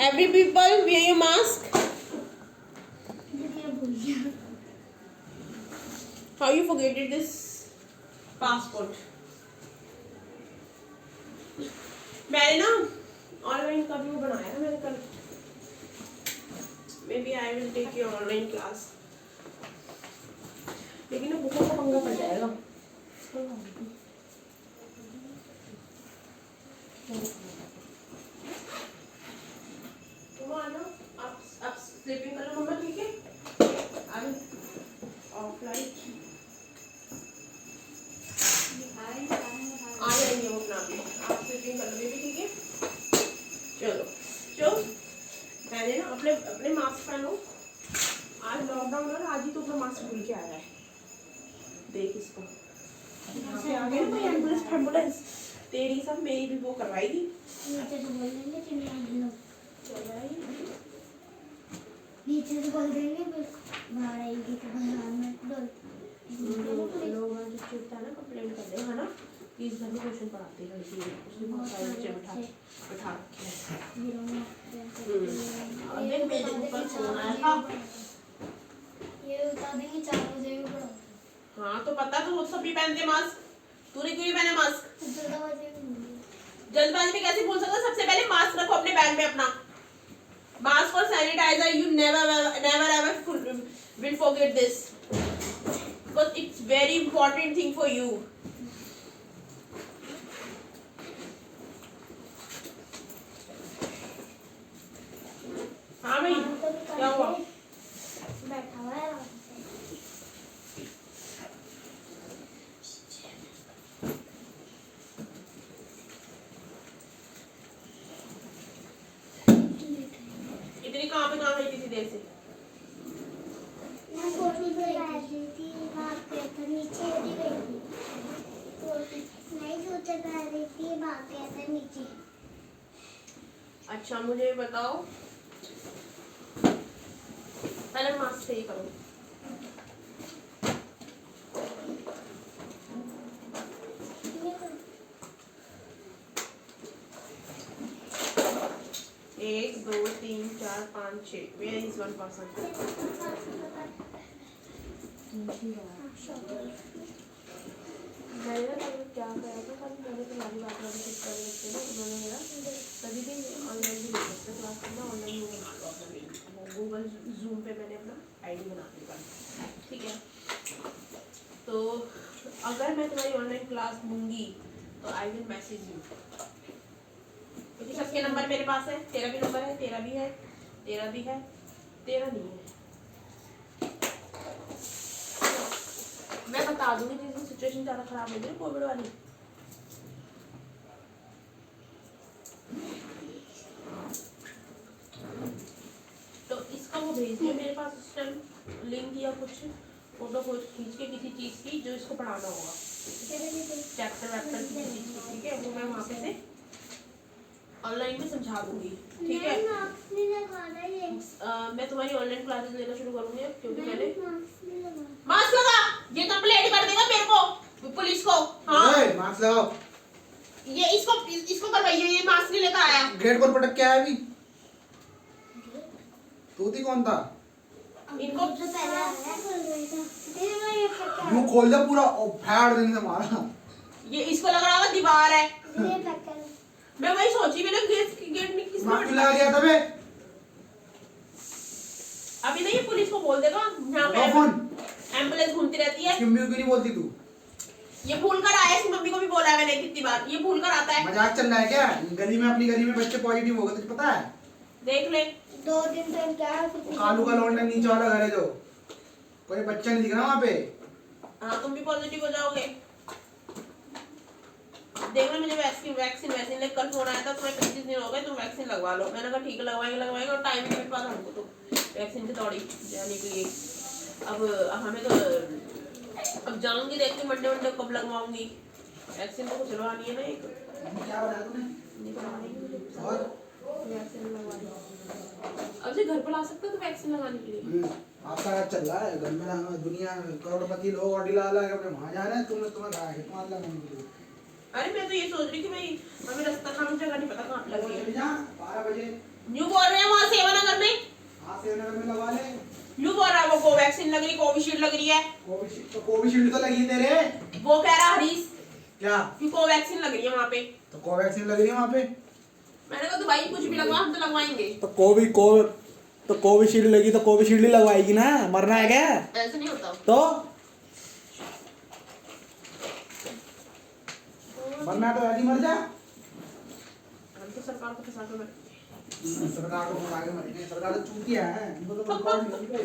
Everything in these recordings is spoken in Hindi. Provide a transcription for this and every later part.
Every people wear your mask. How you forgetted this passport? मैंने ना ऑनलाइन का भी वो बनाया है मैंने कल. Maybe I will take your online class. लेकिन ना बुकों का पंगा पड़ जाएगा. तुम आना, आप स्लीपिंग करो मम्मा, ठीक है? आई ऑफलाइन आ जाएंगे वो अपना भी. आप स्लीपिंग कर लो बेबी, ठीक है? चलो चलो, मैंने ना अपने अपने मास्क पहनो. आज लॉकडाउन है, आज ही तो अपना मास्क भूल के आया है. देख इसको, यहाँ पे आ गया ना कोई एम्बुलेंस. तेरी सब मेरी भी वो करवाई थी. नीचे से बोल देंगे चिड़िया चल नीचे से बोल देंगे बाहर आएगी तो बाहर में डोल लोग जो चिढ़ता है ना कंप्लेंट कर दे, है ना कि इस घर में ट्यूशन पढ़ाते हैं इसलिए उसने बहुत सारे बच्चे बैठा रखे हैं. देख मेरे ऊपर फोन आया था. ये बता देंगे 4 बजे भी पढ़ो. हाँ तो पता, तो वो सभी पहनते मास्क, तूने क्यों नहीं पहना मास्क? 14 बजे जल्दबाजी में कैसे बोल सकता? सबसे पहले मास्क रखो अपने बैग में अपना. मास्क और sanitiser, you never ever will forget this because it's very important thing for you. हाँ भाई, क्या हुआ? बैठा हुआ है. इतनी कहाँ पे कहाँ गई थी देर से? मैं कोठी पे गई थी, वहाँ पे था नीचे भी गई थी. नहीं सोचा कर रही थी, वहाँ पे था नीचे. अच्छा मुझे बताओ, पहले मास्क सही करो. एक दो तीन चार पाँच छः. Where is one person? मैंने ना कल क्या करा था, कल मैंने तुम्हारी बात वाली चीज कर रखी ना, उन्होंने मेरा कभी भी ऑनलाइन भी देख सकते क्लास करना. ऑनलाइन वो बना लो अपना गूगल जूम पे मैंने अपना आईडी बना दी कल, ठीक है? तो अगर मैं तुम्हारी ऑनलाइन क्लास लूँगी तो आई विल मैसेज यू, क्योंकि सबके नंबर मेरे पास है. तेरा भी नंबर है, तेरा भी है, तेरा भी है, तेरा नहीं है. मैं बता दूंगी जिस दिन सिचुएशन ज़्यादा खराब होगी ना कोविड वाली. तो इसका वो भेज दिया मेरे पास उस टाइम लिंक या कुछ फोटो खींच के किसी चीज़ की जो इसको पढ़ाना होगा, चैप्टर वैप्टर किसी चीज़ की, ठीक है? वो मैं वहाँ पे से ऑनलाइन में समझा दूंगी, ठीक है? मैं तुम्हारी ऑनलाइन क्लासेस लेना शुरू करूंगी अब, क्योंकि मैंने मास्क लगा. ये कंप्लेंट कर देगा मेरे को, पुलिस को. हाँ मास्क लगाओ. ये इसको करवाइए, ये मास्क नहीं लेकर आया. गेट पर पटक के आया अभी. तूती कौन था? इनको मुंह खोल दे पूरा और फाड़ देने से मारा. ये इसको लग रहा होगा दीवार है. मैं वही सोची, मैंने गेट में किसने मास्क लगा दिया था बे. अभी नहीं, ये पुलिस को बोल देगा. यहाँ पे एम्बुलेंस घूमती रहती है. क्यों नहीं बोलती तू? ये भूल कर आया, इसकी मम्मी को भी बोला है मैंने कितनी बार, ये भूल कर आता है. मजाक चल रहा है क्या? गली में अपनी गली में बच्चे पॉजिटिव हो गए, तुझे पता है? देख ले. 2 दिन तो क्या कालू का लौंडा नीचे वाला घर है जो, कोई बच्चा नहीं दिख रहा वहाँ पे. हाँ तुम भी पॉजिटिव हो जाओगे. देख लो, मुझे वैक्सीन ले कल फोन आया था, तुम्हें 25 दिन हो गए, तुम वैक्सीन लगवा लो. मैंने कहा ठीक है, लगवाएंगे और टाइम भी मिल पाता हमको तो वैक्सीन की दौड़ी जाने के लिए. अब हमें तो अब जाऊंगी, देखती मंडे कब लगवाऊंगी वैक्सीन. तो कुछ लगवानी है ना. एक क्या बनाया तूने? और वैक्सीन लगवानी. अब से घर पर ला सकते हो तो वैक्सीन लगाने के लिए. आपका राज चल रहा है घर में. दुनिया करोड़पति लोग ऑडी ला के अपने वहाँ जा रहे हैं. तुम्हें लगाने के लिए. अरे मैं तो ये सोच रही कि भाई हमें रास्ता, हमें जगह नहीं पता कहाँ लगी है. 12 बजे न्यू बोल रहे हैं वहाँ सेवानगर में। हाँ सेवानगर में लगवा ले। न्यू बोल रहा है वो कोवैक्सीन लग रही, कोविशील्ड लग रही है। कोविशील्ड तो लगी है तेरे। वो कह रहा हरीश क्या कि कोवैक्सीन लग रही है वहाँ पे। तो कोवैक्सीन लग रही है वहाँ पे। मैंने कहा तो भाई कुछ भी लगवा, हम तो लगवाएंगे। तो कोविशील्ड लगी तो कोविशील्ड ही लगवाएगी ना, मरना है क्या? ऐसे नहीं होता। तो मरना तो ऐसे ही मर जा। हम तो सरकार को फंसा के मरेंगे। सरकार को फंसा के मरेंगे, सरकार तो चूतिया है, इनको तो रिकॉर्ड नहीं होंगे।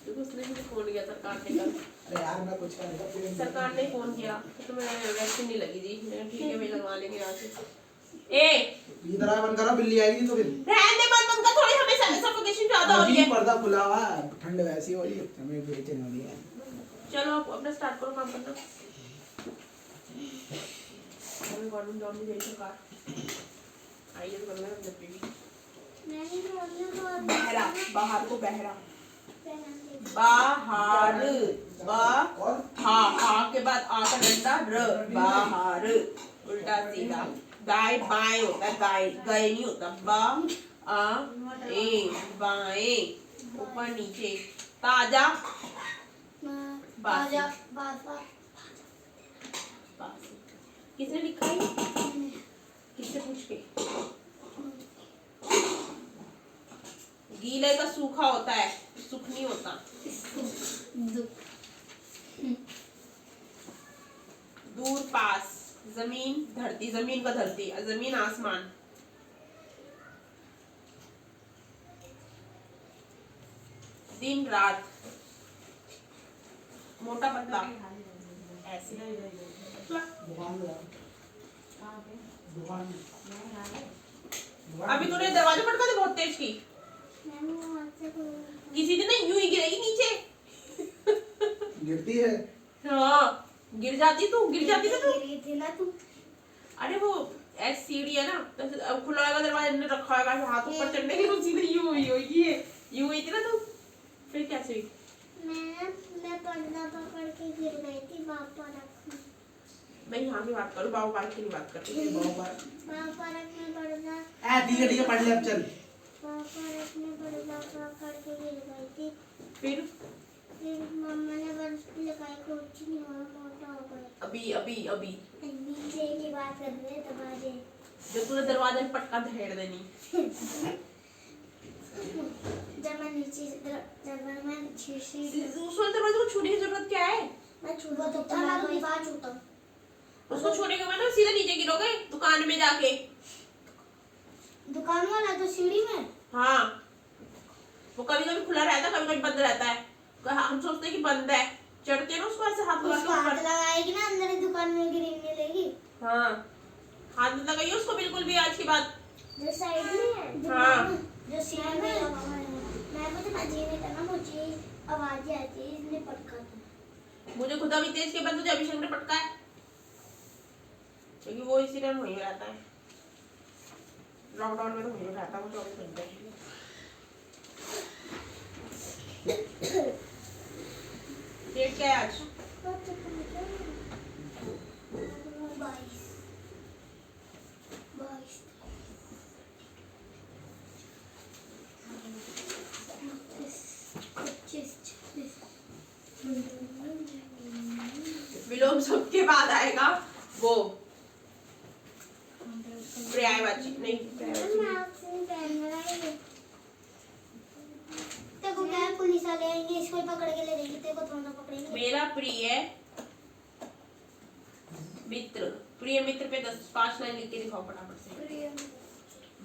तो उसने मुझे फोन किया सरकार ने कल। अरे यार मैं कुछ करेगा सरकार ने फोन किया तो मैं वैक्सीन नहीं लगी थी, मैंने ठीक है भाई लगवा लेंगे यहाँ से। ए इधर आ, बंद करो, बिल्ली आएगी तो फिर रहने दे, बंद कर, थोड़ी हमें सफोकेशन ज्यादा हो रही है। पर्दा खुला हुआ, ठंड वैसी हो रही है, हमें बेचैनी हो रही है। चलो आप अपना स्टार्ट करो काम करना। हमें गवर्नमेंट जॉब नहीं दे रही सरकार। आइए तो करना है भी। नहीं बोलना बहरा, बाहर को बहरा, बाहर, हा के बाद आ का डंडा र, बाहर, उल्टा सीधा। दाएं बाएं होता है, गाय गए नहीं होता। बा आ ए, बाएं, ऊपर नीचे। ताजा, बासी, बासी। किसने लिखा है? किससे पूछ के? गीले का सूखा होता है, सुख नहीं होता। दूर पास, जमीन धरती, जमीन का धरती, जमीन आसमान। दिन रात, मोटा पतला, ऐसे। अभी तूने दरवाजा पटका दे बहुत तेज की। किसी दिन ना यूं ही गिरेगी नीचे। गिरती है। हाँ गिर जाती तू, गिर जाती ना तू। गिरी थी ना तू। अरे वो ऐसी सीढ़ी है ना, तो अब खुला होगा दरवाजा, ने रखा होगा हाथ ऊपर चढ़ने के लिए, सीधे यूं हुई होगी, ये यूं हुई थी ना तू। फिर कैसे हुई? मैं पर्दा पकड़ के गिर गई थी, पापा रख। मैं यहाँ की बात करूँ, बाबू पार्क की नहीं बात करती। पापा रख में पर्दा। ठीक है पढ़ ले अब चल। पापा रख में पर्दा पकड़ के गिर गई थी। फिर मम्मा ने बस लगाई, कुछ नहीं हुआ, मोटा हो गई। अभी अभी अभी नीचे की बात कर रहे हैं दरवाजे। जब तूने दरवाजा में पटका धेड़ देनी। जब मैं नीचे उस वाले दरवाजे को छूने की जरूरत क्या है? मैं छूता तो मैं दीवार छूता हूँ। उसको छूने के बाद ना सीधा नीचे गिरोगे दुकान में जाके। दुकान वाला तो सीढ़ी में। हाँ वो कभी कभी खुला रहता है, कभी कभी बंद रहता है। हम सोचते हैं कि बंद है, चढ़ते हैं ना उसको ऐसे हाथ लगा के हाथ ऊपर। लगाएगी ना अंदर दुकान में, गिरने मिलेगी। हाँ हाथ मत लगाइए उसको बिल्कुल भी आज की बात। जो साइड में है, हाँ जो सीढ़ी में मैं मुझे मजे नहीं करना, मुझे आवाज आती है इसने पटका था। मुझे खुदा भी तेज के बाद मुझे अभिषेक ने पटका है, क्योंकि वो इसी टाइम वहीं रहता है। लॉकडाउन में तो वहीं रहता है वो 24 घंटे। डेट क्या है आज? 22 विलोम सबके बाद आएगा वो पर्यायवाची नहीं, तेको क्या है, पुलिस वाले आएंगे इसको पकड़ के ले जाएंगे, तेको थोड़ा पकड़ेंगे। मेरा प्रिय मित्र, प्रिय मित्र पे 5 लाइन लिख के दिखाओ फटाफट से।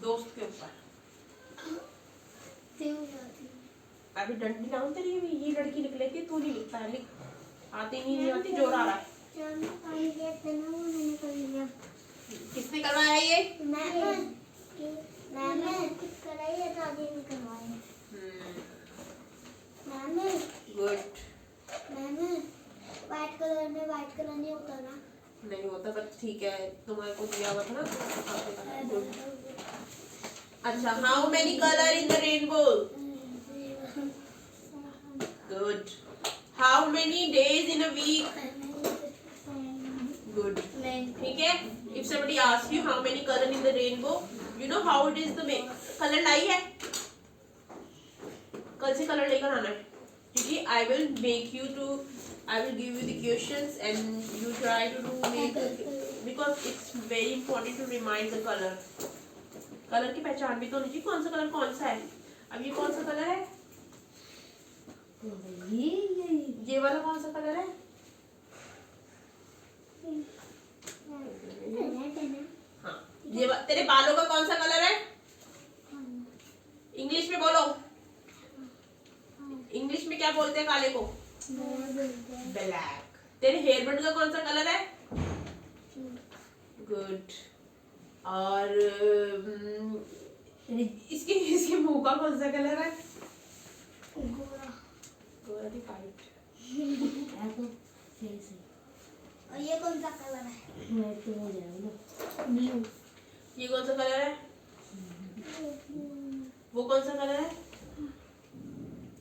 दोस्त के ऊपर अभी डंडी लाऊं तेरी, ये लड़की लिख लेती, तू नहीं लिखता है। लिख, आती नहीं आती, जोर आ रहा है। किसने करवाया ये? गुड। व्हाइट कलर में व्हाइट कलर नहीं होता ना। नहीं होता पर ठीक है, तुम्हारे को दिया हुआ था ना। अच्छा, how many colour in the rainbow? Good. How many days in a week? Good. ठीक है, if somebody asks you how many color in the rainbow, You know how it is the way. Colour लाई है? कल से कलर लेकर आना है, क्योंकि I will give you the questions and you try to make, because it's very important to remind the color. Colour की पहचान भी तो होनी चाहिए, कौन सा कलर कौन सा है. अब ये कौन सा कलर है? ये वाला कौन सा कलर है? हाँ, ये तेरे बालों का कौन सा कलर है? इंग्लिश में बोलो. इंग्लिश में क्या बोलते हैं काले को? ब्लैक. तेरे हेयर बैंड का कौन सा कलर है? गुड. और इसके मुंह का कौन सा कलर है? गोरा थी वाइट. और ये कौन सा कलर है? ब्लू. ये कौन सा कलर है? वो कौन सा कलर है?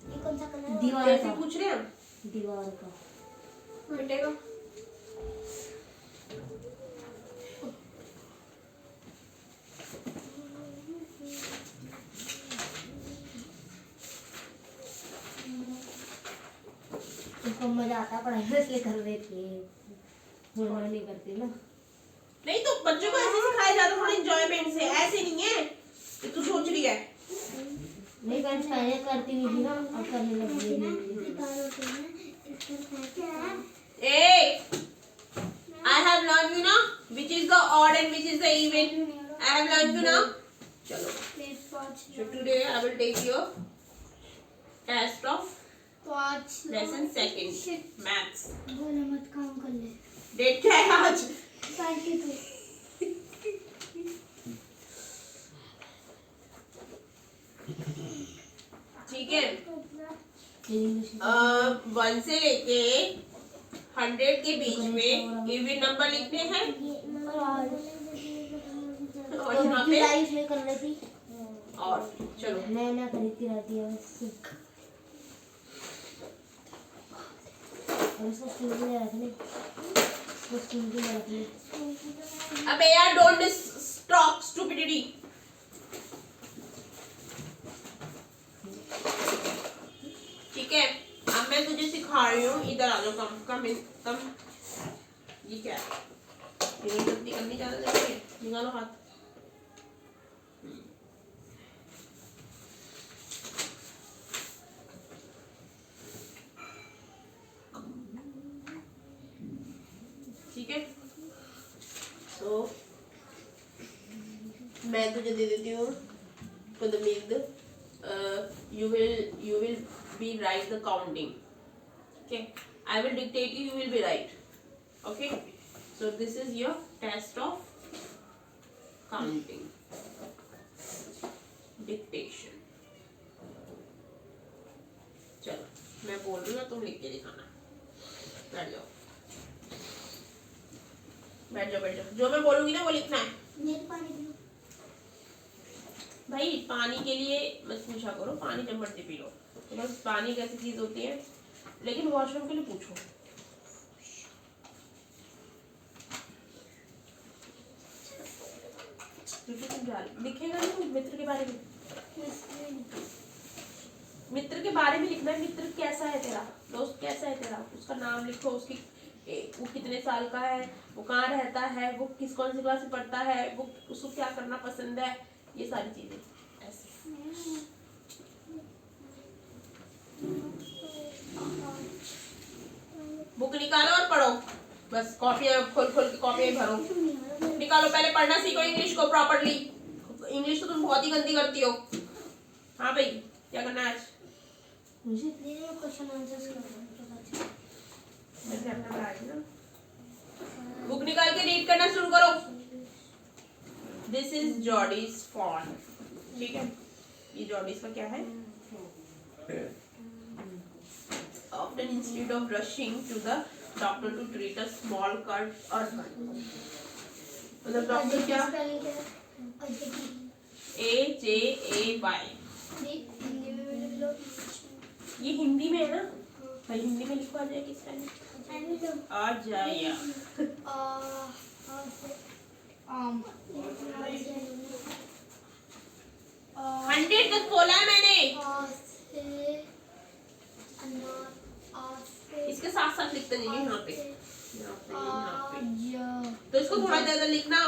ये कौन सा कलर है? दीवार का. पूछ रहे हैं. दीवार का. मिटेगा. तुमको मजा आता पढ़ाई में इसलिए कर देती है, मुझे नहीं करती ना. नहीं तो बच्चों को ऐसे सिखाया जाता है, थोड़ा एंजॉयमेंट से. ऐसे नहीं है कि तू सोच रही है. नहीं फ्रेंड्स, पहले करती नहीं थी ना, अब करने लग गई. Hey, I have learned you now which is the odd and which is the even. I have learned you now. चलो. So today I will take your test of lesson second maths. बोलो मत, काम कर ले. डेट क्या है आज? 22. ठीक है. 1 से लेके 100 के बीच में इवन नंबर लिखने हैं. और यहाँ पे लाइफ में कर रही थी. और चलो मैं ना खरीदती रहती है बस. और उसको स्कूल में रख ले, उसको स्कूल में रख ले. अबे यार डोंट स्टॉप स्टूपिडिटी. ठीक है, अब मैं तुझे सिखा रही हूँ. इधर आ जाओ. कम. ये क्या है? ये गलती करनी ज़्यादा जरूरी है. निकालो हाथ. ठीक है. तो मैं तुझे दे देती हूँ for the make the you will be write the counting. Okay, I will dictate you will be right. Okay, so this is your test of counting dictation. चलो मैं बोल रही हूँ, तुम लिख के दिखाना. बैठ जाओ. जो मैं बोलूंगी ना वो लिखना है. भाई पानी के लिए मत पूछा करो, पानी जब मर्जी पी लो. तो बस पानी कैसी चीज होती है, लेकिन वॉशरूम के लिए पूछो. लिखेगा नहीं. मित्र के बारे में, मित्र के बारे में लिखना है. मित्र कैसा है तेरा, दोस्त कैसा है तेरा, उसका नाम लिखो. उसकी वो कितने साल का है, वो कहाँ रहता है, वो कौन सी क्लास में पढ़ता है, वो उसको क्या करना पसंद है, ये सारी चीजें ऐसे. बुक निकालो और पढ़ो. बस कॉपियां खोल के कॉपियां भरो. निकालो. पहले पढ़ना सीखो इंग्लिश को प्रॉपर्ली. इंग्लिश तो तुम बहुत ही गंदी करती हो. हाँ भाई, क्या करना है आज? मुझे क्वेश्चन आंसर्स करना. बुक निकाल के रीड करना शुरू करो. This is Jodie's font. ठीक है, ये जॉडीज का क्या है? Often instead of rushing to the doctor to treat a small cut or burn. मतलब डॉक्टर क्या? AJAY. ये हिंदी में है ना भाई? हिंदी में लिखो. आ जाए किस टाइम? आ जाए. 100 तक बोला है मैंने। इसके साथ साथ लिखते जाइए यहाँ पे, यहाँ पे, यहाँ पे। तो इसको थोड़ा ज्यादा लिखना।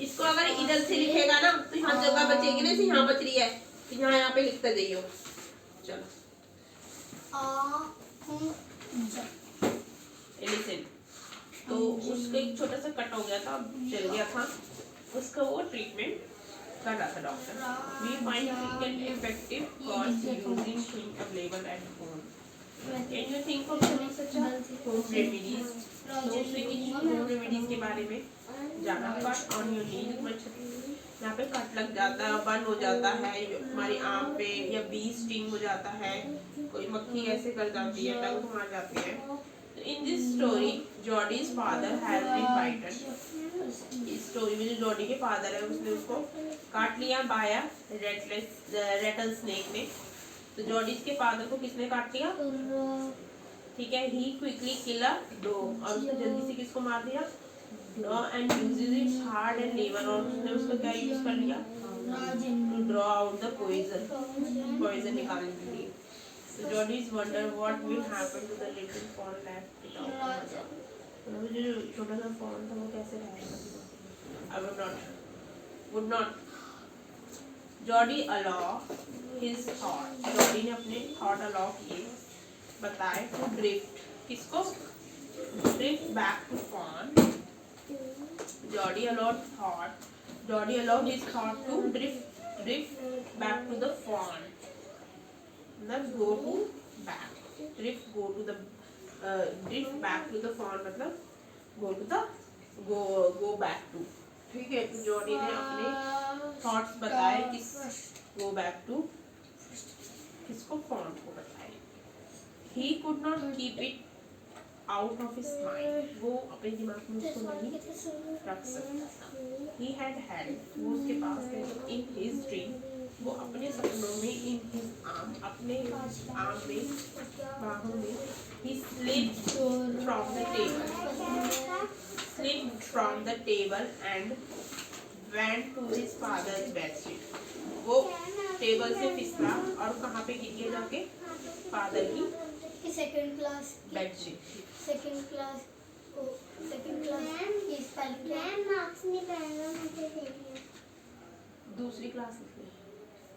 इसको अगर इधर से लिखेगा ना तो यहाँ जगह बचेगी ना, इसे यहाँ बच रही है, तो यहाँ पे लिखते जाइए। चलो लिसन। तो उसका एक छोटा सा कट हो गया था, जल गया था, उसका वो ट्रीटमेंट कर रहा था doctor. We find frequent effective cause using thing available at home. Can you think of some such home remedies? तो उसने किसी होम रेमेडीज के बारे में जाना। कट ऑन योर नील, यहाँ पे कट लग जाता है, बर्न हो जाता है हमारी आंख पे, या बी स्टिंग हो जाता है, कोई मक्खी ऐसे कर जाती है, टंग मार जाती है। In this story, Jodie's father has been bitten. इस स्टोरी में जो जॉडी के फादर है उसने उसको काट लिया बाया रेटल स्नेक ने। तो जॉडीज के फादर को किसने काट लिया? ठीक है। He quickly kill a dog, और उसने जल्दी से किसको मार दिया? Dog, and uses its heart and liver, और उसने उसका क्या यूज कर लिया? To draw out the poison निकालने के लिए। So Jodie's wonder what will happen to the little fawn left without her. वो जो छोटा सा fawn था वो कैसे रहेगा? I would not. Jodie allow his thought. Jodie ने अपने thought allow किए, बताए to drift. किसको? Drift back to fawn. Jodie allowed his thought to drift back to the fawn. मतलब drift back to the fawn, मतलब go back to। ठीक है। तो जॉडी ने अपने थॉट्स बताए किस go back to किसको? fawn को बताए। He could not keep it out of his mind, वो अपने दिमाग में उसको नहीं रख सकता था। He had वो उसके पास है। In his dream, वो अपने सपनों में, in his arm, अपने आर्म में, बाहों में, he slipped from the table and went to his father's bedsheet. वो टेबल से फिसला और कहाँ पे गिर गया जाके? फादर की सेकंड क्लास बेडशीट। मार्क्स नहीं पहना मुझे देखिए। दूसरी क्लास लिखनी।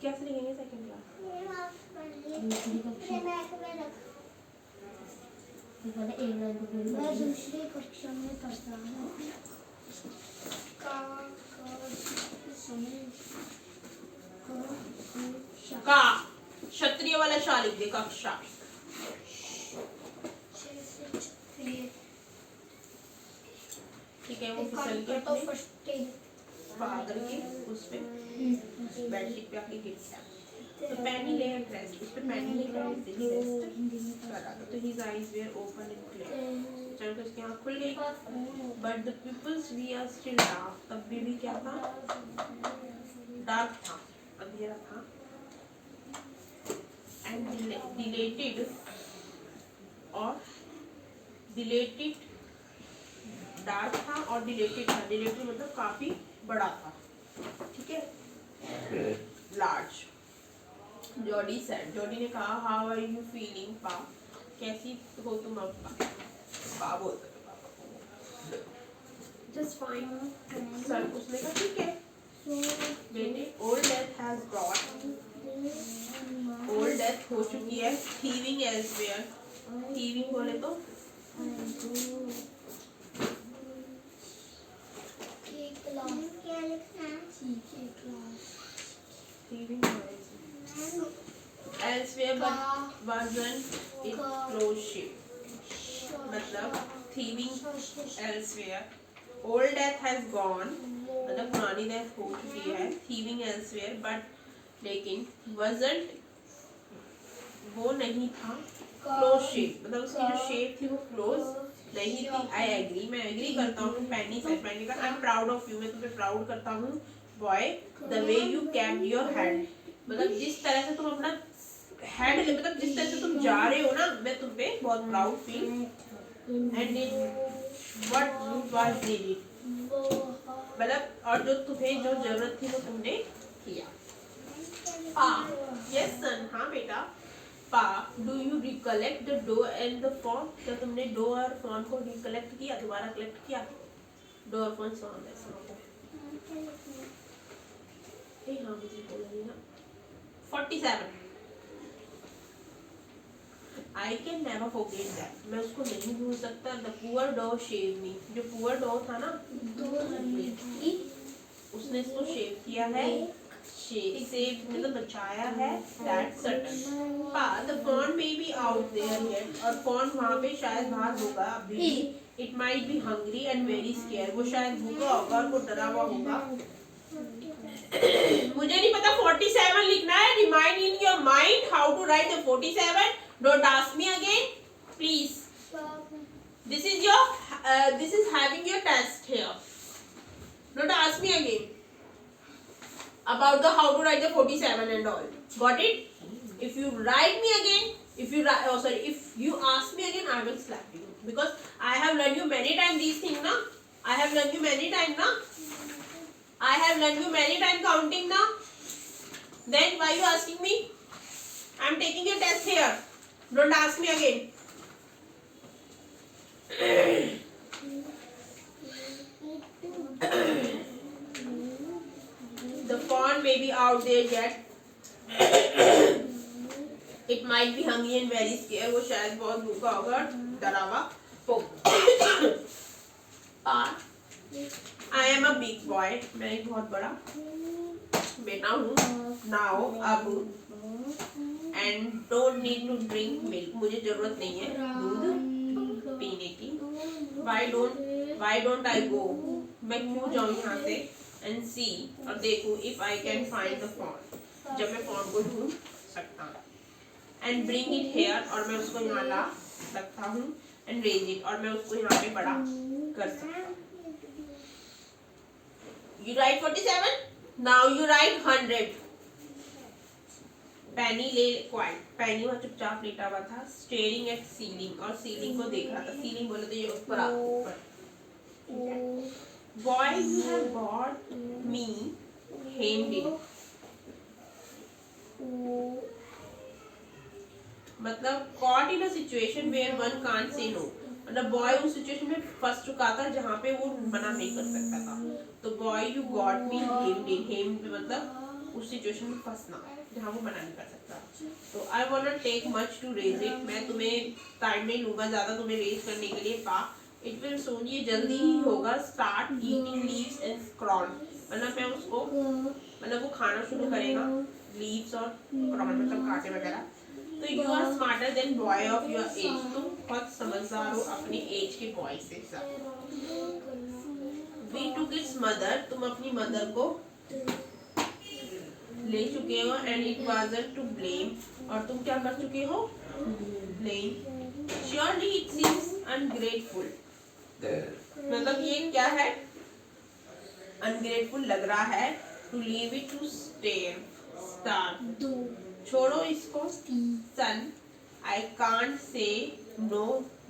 कैसे लिखेंगे सेकंड क्लास? ये मार्क्स पढ़ लिए। दूसरी बैग में रख। मैं दूसरी कक्षा में पढ़ता हूँ। का क्षत्रिय वाला शा लिख दे, कक्षा। ठीक है। वो फिसल के अपने फादर के उस पे बेडशीट पे आके गिर गया। तो पेनी lay at rest, उस पे पेनी लेकर रेस्ट कर रहा था। तो his eyes were open and clear, चल के उसकी आँख खुल गई। But the pupils were still dark, तब भी क्या था? डार्क था, अंधेरा था। And dilated डार्क था और डिलेटेड था। डिलेटेड मतलब काफी बड़ा था। ठीक है। लार्ज। जॉडी सेड, जॉडी ने कहा, हाउ आर यू फीलिंग पा? कैसी हो तुम अब? पा बोलते जस्ट फाइन सर। उसने कहा ठीक है बेटे, old death has brought, old death हो चुकी है। थीविंग एल्सवेयर, थीविंग बोले तो elsewhere but wasn't it crochet, मतलब thieving elsewhere। old death has gone, मतलब पुरानी death हो चुकी है। thieving elsewhere but लेकिन wasn't, वो नहीं था। crochet मतलब उसकी जो shape थी वो close नहीं थी। I agree, मैं agree करता हूँ। पैनी से पैनी का I'm proud of you, मैं तुम्हें proud करता हूँ। boy the way you kept your head, मतलब जिस तरह से तुम अपना हेड, मतलब जिस तरह से तुम जा रहे हो ना, मैं तुम पे बहुत proud feel. And what was needed, मतलब और जो तुम्हें जो जरूरत थी वो तुमने किया। Pa, yes son, हाँ बेटा. Pa, do you recollect the dough and the fawn? क्या तुमने डो और fawn को recollect किया, दोबारा collect किया? डो और fawn सॉन्ग है सॉन्ग. हाँ मुझे बोलनी ना. 47. I can never forget that. मैं उसको नहीं भूल सकता. The poor dog shaved me. जो poor dog था ना, उसने इसको शेव किया है. सेव मतलब बचाया है. That's certain. Pa, the fawn may be out there yet. और fawn वहाँ पे शायद बाहर होगा अभी. It might be hungry and very scared. वो शायद भूखा होगा और वो डरा हुआ होगा. मुझे नहीं पता 47 लिखना है. Remind in your mind how to write the 47. Don't ask me again, please. This is your this is having your test here. Don't ask me again about the how to write the 47 and all. Got it? If you write me again, if you ask me again, I will slap you because I have learned you many times these things na. I have learned you many times na. I have learned you many times counting na. Then why you asking me? I am taking your test here. Don't ask me again. The fawn may be out there yet. It might be hungry and very scared. वो शायद बहुत भूखा होगा, डरा हुआ होगा. I am a big boy. मैं एक बहुत बड़ा बेटा हूँ. Now अब and don't need to drink milk. मुझे जरूरत नहीं है दूध पीने की. Why don't I go? मैं क्यों जाऊँ यहाँ से and see और देखूँ if I can find the fawn. जब मैं fawn को ढूंढ सकता हूँ. And bring it here और मैं उसको यहाँ ला सकता हूँ. And raise it और मैं उसको यहाँ पे बड़ा कर सकता हूँ. You write 47. Now you write 100. पैनी ले क्वाइट. पैनी वहाँ चुपचाप लेटा हुआ था. स्टेयरिंग एट सीलिंग और सीलिंग को देख रहा था. सीलिंग बोले तो ये ऊपर ऊपर. Boy you have got me hemmed in. मतलब caught in a situation where one can't say no. मतलब बॉय उस सिचुएशन में फंस चुका था जहाँ पे वो मना नहीं कर सकता था. तो boy you got me hemmed इन. हेम्ड मतलब उस सिचुएशन में फंसना जहाँ वो मना नहीं कर सकता. तो I want not take much to raise it. मैं तुम्हें टाइम नहीं लूँगा ज़्यादा तुम्हें रेज करने के लिए. पा इट विल सून. ये जल्दी ही होगा. Start eating leaves and corn. मतलब मैं उसको मतलब वो खाना शुरू करेगा. लीव्स और क्रॉन मतलब कांटे वगैरह. तो you are smarter than boy of your age. तुम बहुत समझदार हो अपनी एज के बॉय से. We took its mother. तुम अपनी मदर को ले चुके हो. And it wasn't to blame. और तुम क्या कर चुके हो? Blame. Surely it seems ungrateful. मतलब ये क्या है? अनग्रेटफुल लग रहा है. To leave it to stare. Star छोड़ो इसको. Son I can't say no.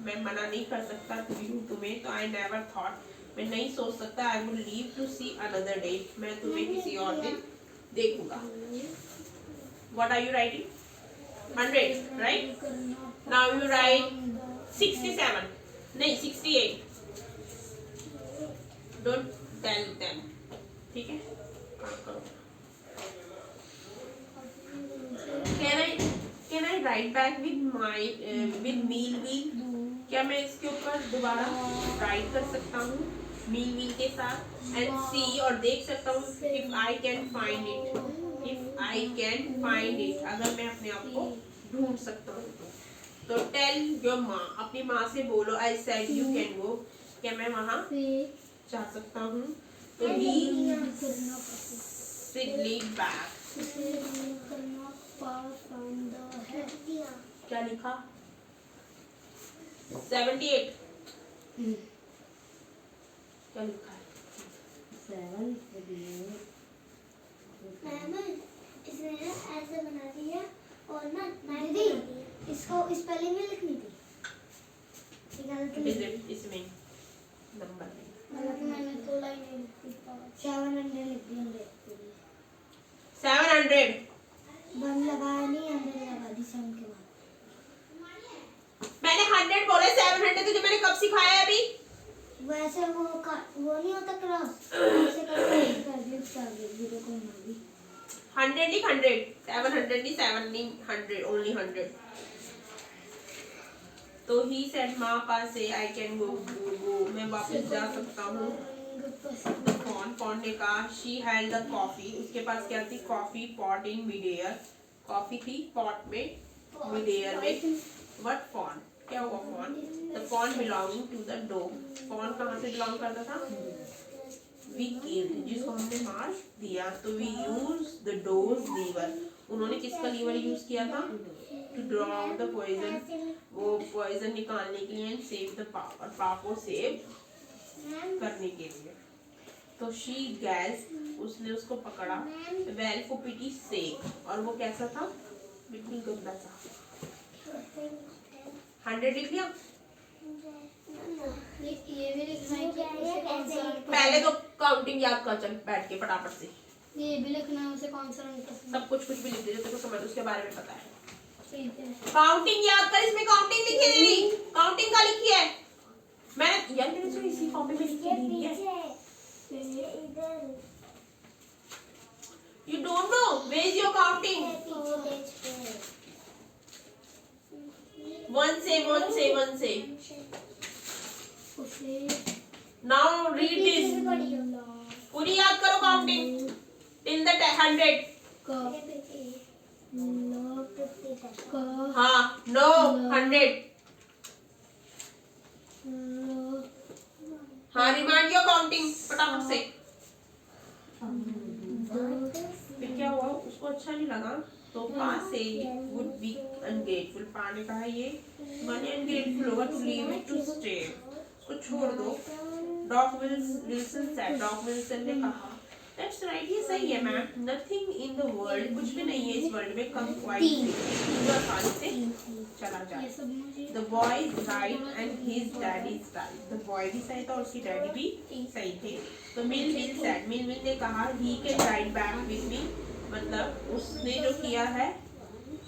मैं मना नहीं कर सकता तुम्हें. तो आई नेवर थॉट. मैं नहीं सोच सकता. I would live to see another day. मैं तुम्हें किसी और दिन देखूंगा. What are you writing? 100, right? Now you write 67. नहीं 68. Don't tell them. ठीक है? काम करो. Can I write back with meal wheel? क्या मैं इसके ऊपर दोबारा राइट कर सकता हूँ मील व्हील के साथ. एंड सी और देख सकता हूँ if I can find it. If I can find it. अगर मैं अपने आप को ढूंढ सकता हूँ तो टेल योर माँ. अपनी माँ से बोलो I said you can go. क्या मैं वहाँ जा सकता हूँ. तो he slid back. क्या लिखा? 78. क्या लिखा है? 7. इसने ऐसे बना दिया और ना दीदी इसको स्पेलिंग में लिखनी थी. इसमें नंबर मैंने तो लाइन लिख दी. 700 लिख दी. 700. बंद लगाया नहीं, अंदर लगा दी साउंड के बाद। मैंने 100 बोले, 700 तुझे मैंने कब सिखाया है अभी? वैसे वो नहीं होता क्रॉस, ऐसे करके कर दी, कर दी वीडियो को मार दी। 100 नहीं 100, 700 नहीं 7 नहीं 100, ओनली 100। तो ही सेड माँ का से आई कैन गो, मैं वापस जा सकता हूँ। कौन ने कहा शी हैड द कॉफी, उसके पास क्या थी? Coffee pot in mid air, coffee थी पॉट में, मिड एयर में। व्हाट फॉन, क्या हुआ fawn? The fawn belonging to the dog, fawn कहाँ से बिलोंग करता था? वी किल्ड, जिसको हमने मार दिया। तो we use the dog's liver, उन्होंने किसका लीवर यूज किया था? To draw out the poison, वो पॉइजन निकालने के लिए, एंड सेव द पा, और पा को सेव करने के लिए। तो शी गैस, उसने उसको पकड़ा। वेल फॉर पिटी सेक, और वो कैसा था? बिल्कुल गंदा सा। 100 लिख लिया? ये भी लिखना है कि उसे कौन सा रंग पहले तो काउंटिंग याद कर, चल बैठ के फटाफट से। ये भी लिखना है उसे कौन सा रंग पसंद सब कुछ भी लिख दे जो तेरे को समझ उसके बारे में पता है। ठीक है। काउंटिंग याद कर, इसमें काउंटिंग लिखी है दीदी, काउंटिंग का लिखी है। मैं यार मैंने जो इसी कॉपी में लिखी दी है। You don't know where is your counting? 1 से उसे now read this, पूरी याद करो काउंटिंग till the 100। हाँ no 100। हाँ रिमाइंड योर काउंटिंग फटाफट से। फिर क्या हुआ? उसको अच्छा नहीं लगा, तो पा से वुड बी अनग्रेटफुल, पा ने कहा ये माने अनग्रेटफुल होगा, to leave it to stay, उसको छोड़ दो। Doc Wilson said, Doc Wilson ने कहा दैट्स राइट, ये सही है ma'am, nothing in the world, कुछ भी नहीं है इस वर्ल्ड में कम क्वाइट आसानी से चला जाए। The boy is right and his daddy is right, the boy भी सही था और उसकी डैडी भी सही थे। तो मिल सेड, मिल ने कहा he can ride back with me, मतलब उसने जो किया है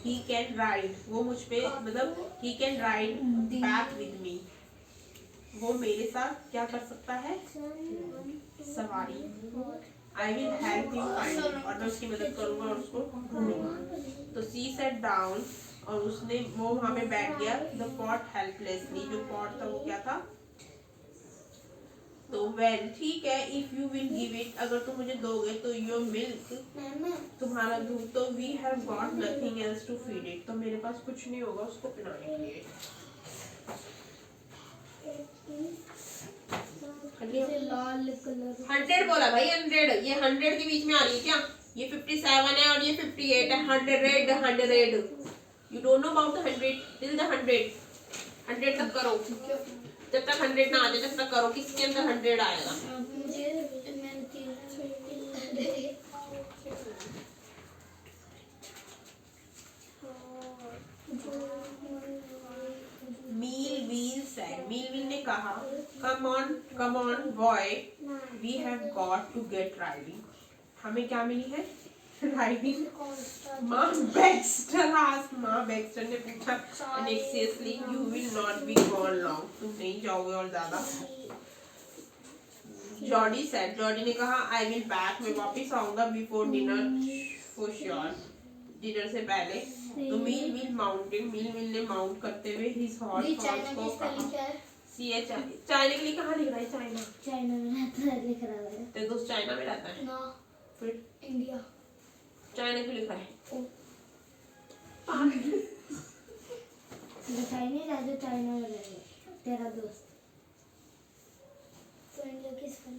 ही कैन राइड, वो मुझ पे मतलब he can ride back with me, वो मेरे साथ क्या कर सकता है? सवारी। I will help him find, और मैं उसकी मदद करूंगा और उसको ढूंढूंगा। तो सी सेट डाउन, और उसने वो वहां पे बैठ गया। द पॉट हेल्पलेसली, जो पॉट था वो क्या था? तो वेल ठीक है, if you will give it, अगर तुम मुझे दोगे तो योर मिल्क, तुम्हारा दूध, तो we have got nothing else to feed it, तो मेरे पास कुछ नहीं होगा उसको पिलाने के लिए। लाल कलर 100 बोला भाई, 100, ये 100 के बीच में आ रही है क्या? ये 57 है और ये 58 है। 100 you don't know about the 100 till the 100 तक करो, जब तक 100 ना आ जाए तब तक करो। किसके अंदर 100 आएगा? मील व्हील ने कहा come on boy, we have got to get riding, हमें क्या मिली है? राइडिंग। माँ बैक्स्टर ने पूछा anxiously, you will not be gone long, तुम नहीं जाओगे और ज्यादा। जॉर्डी ने कहा I will back, मैं वापस आऊंगा before dinner for sure, dinner से पहले। तो मील ने माउंट करते हुए his horse को कहा चाइना के लिए कहाँ लिख रहा है? चाइना में लिख रहा है। तेरे दोस्त चाइना में रहता है? फिर इंडिया। चाइना क्यों लिखा है? चाइना में रहे तेरा दोस्त, तो इंडिया किसका?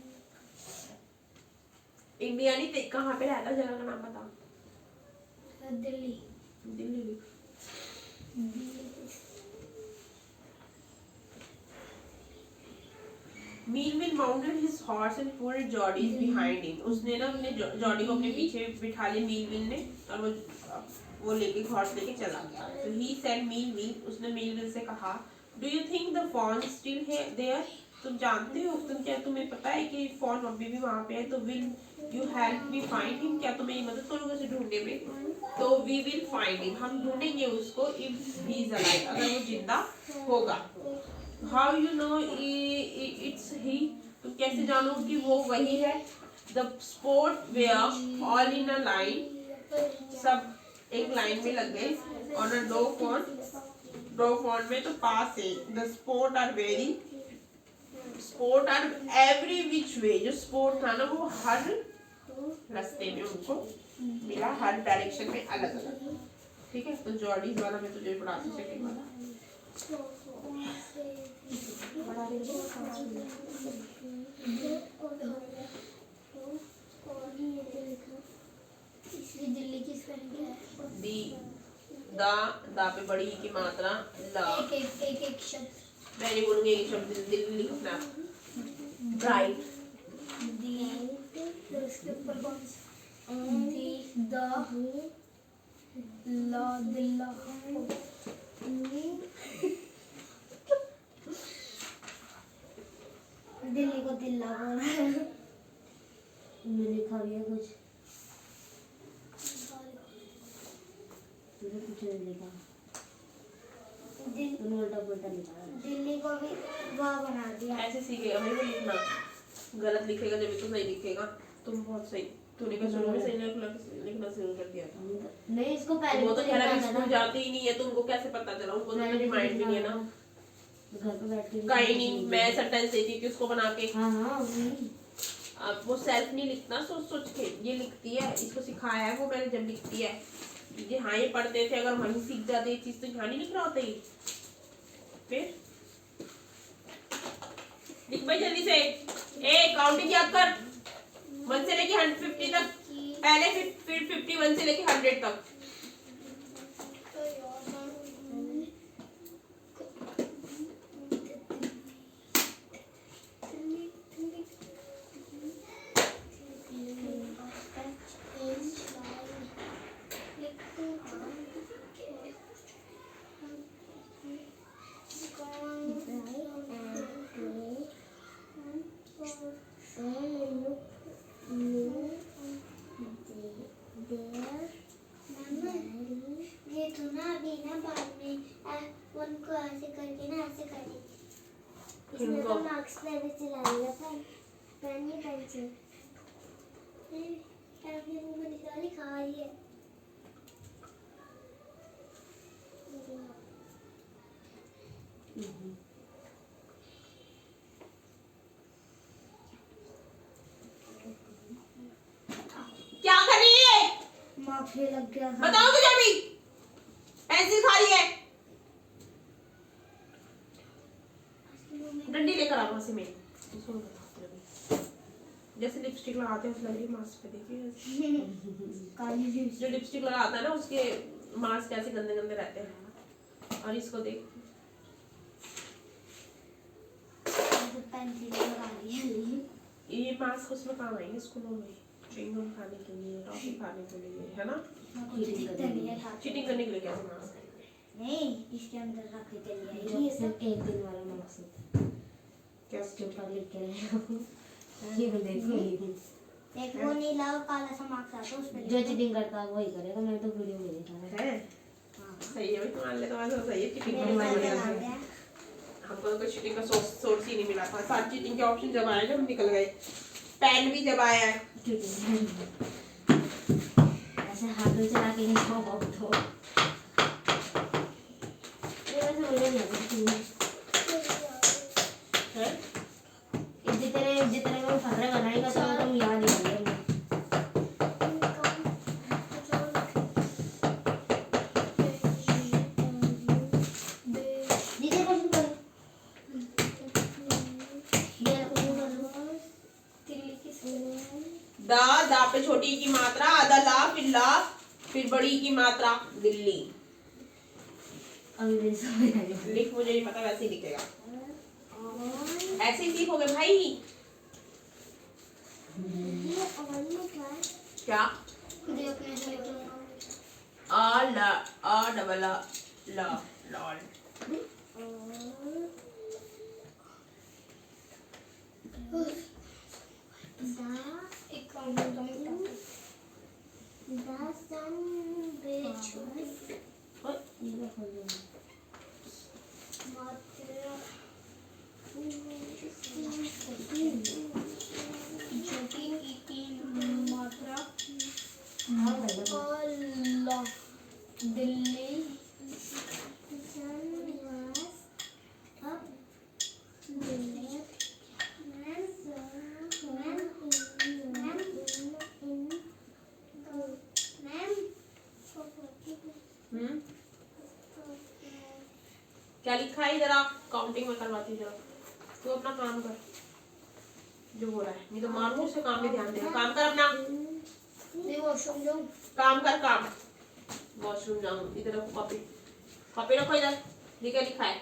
इंडिया नहीं, कहाँ पे रहता? जगह का नाम बता। दिल्ली लिख। Mil mounted his horse and pulled Jordy behind him, उसने ना अपने जॉर्डी को अपने पीछे बिठा लिया मील ने, और वो लेके हॉर्स लेके चला गया। तो ही सेड मील, उसने मील से कहा do you think the fawn still there, तुम जानते हो, तुम्हें पता है कि फॉन अभी भी वहाँ पे है? तो will you help me find him, क्या तुम मेरी मदद करोगे उसे ढूंढने में? तो वी विल फाइंड हिम, हम ढूंढेंगे उसको, इफ ही इज अलाइव, अगर वो जिंदा होगा। How you know it's he, तुम कैसे जानो कि वो वही है। The sport where all in a line, सब एक लाइन में लग गए। ऑन अ डो फॉन्ट में तो पास है। The sport are very, sport are every which way, जो स्पोर्ट था ना वो हर रास्ते में उनको मिला, हर डायरेक्शन में अलग अलग। ठीक है, तो जॉर्डीज वाला मैं तुझे पढ़ाती सेकंड वाला। इसमें दिल्ली की स्पेलिंग क्या है? दी, दा पे बड़ी की मात्रा ला, एक शब्द मैं नहीं बोलूंगी एक शब्द, दिल्ली लिखना। ब्राइट, दी, फिर उसके ऊपर कौन सा? दी, द, ला, दिल्ला, दिल्ली को दिल्ला बोला है। मैंने लिखा भी है कुछ, तुझे कुछ नहीं लिखा, तूने उल्टा पुल्टा लिखा है। दिल्ली को भी वह बना दिया। ऐसे सीखेगा भाई वो लिखना, गलत लिखेगा जब तो सही लिखेगा। तुम बहुत सही, तूने क्या शुरू में सही लिखना शुरू कर दिया था। नहीं, इसको पहले वो तो खैर अभी लिखा था स्कूल ना। जाते ही नहीं है, तो उनको कैसे पता चला, उनको तो रिमाइंड भी नहीं है ना। घर पे बैठ के कहीं नहीं, मैं सेंटेंस देती थी उसको बना के। हाँ हाँ वही। अब वो सेल्फ नहीं लिखना, सोच सोच के ये लिखती है, इसको सिखाया है वो मैंने जब लिखती है। ये हाँ ये पढ़ते थे, अगर वहीं सीख जाते ये चीज तो यहाँ नहीं लिख रहा होता ही। फिर लिख भाई जल्दी से, ए काउंटिंग याद कर, 1 से लेके 150 तक, पहले फिर 51 से लेके 100 तक। ये तो ना अभी ना बाद में उनको ऐसे करके ना ऐसे कर दी। इसमें तो मार्क्स पे भी चला लिया था, पेन ही पेंसिल अपने मुंह में निकाली खा रही है। क्या कर रही है, माथे लग गया था। बताओ तुझे भी, पेंसिल खा रही है, डंडी लेकर आ वहां से मेरी। इसको बताओ तेरे भी। जैसे लिपस्टिक लगाते हैं उस लग रही मास्क पे, देखिए काली भी जो लिपस्टिक लगाता है ना उसके मास्क कैसे गंदे गंदे रहते हैं। और इसको देख, पेंसिल लगा रही है। ये मास्क उसमें काम आएंगे स्कूलों में, च्युइंगम खाने के लिए, टॉफी खाने के लिए, है ना। चीटिंग करने के लिए कैसे मास्क आएंगे? नहीं, इसके अंदर रखने के लिए जो ये सिर्फ एक दिन वाला मार्क्स होता है, क्या उसके ऊपर लिख के रहे। ये देखो, एक वो नीला और काला सा मार्क्स आता है उस पे जो चीटिंग करता है वही करेगा। मैंने तो वीडियो में देखा है। है सही है भाई, तुम्हारे तो सही है। चीटिंग मेरे करना साथ बढ़िया लगाते है। हैं। हमको तो कोई चीटिंग का सोर्स ही नहीं मिला था। साथ चीटिंग के ऑप्शन जब आए हम निकल गए। पेन भी जब आया है, ऐसे हाथों चला के नहीं खाओ तो ये वैसे मुझे नहीं आता। है? जितने में फकरे बनाएगा तो तुम याद ही करोगे। नीचे क्वेश्चन करो। ये दा पे छोटी की मात्रा, आधा ला, फिर बड़ी की मात्रा दिल्ली। अभी मेरी समझ आई। लिख, मुझे नहीं पता, वैसे ही लिखेगा, ऐसे ही सीखोगे भाई। क्या आ डबल ला लॉल। The sun क्या लिखा है जरा काउंटिंग में करवाती हूँ जरा। तू अपना काम कर जो हो रहा है, नहीं तो मारूंगी उससे। काम में ध्यान दे, काम कर अपना। वॉशरूम जाऊँ? काम कर काम। वॉशरूम जाऊँ? इधर रखो कॉपी, कॉपी रखो इधर। ये क्या लिखा है?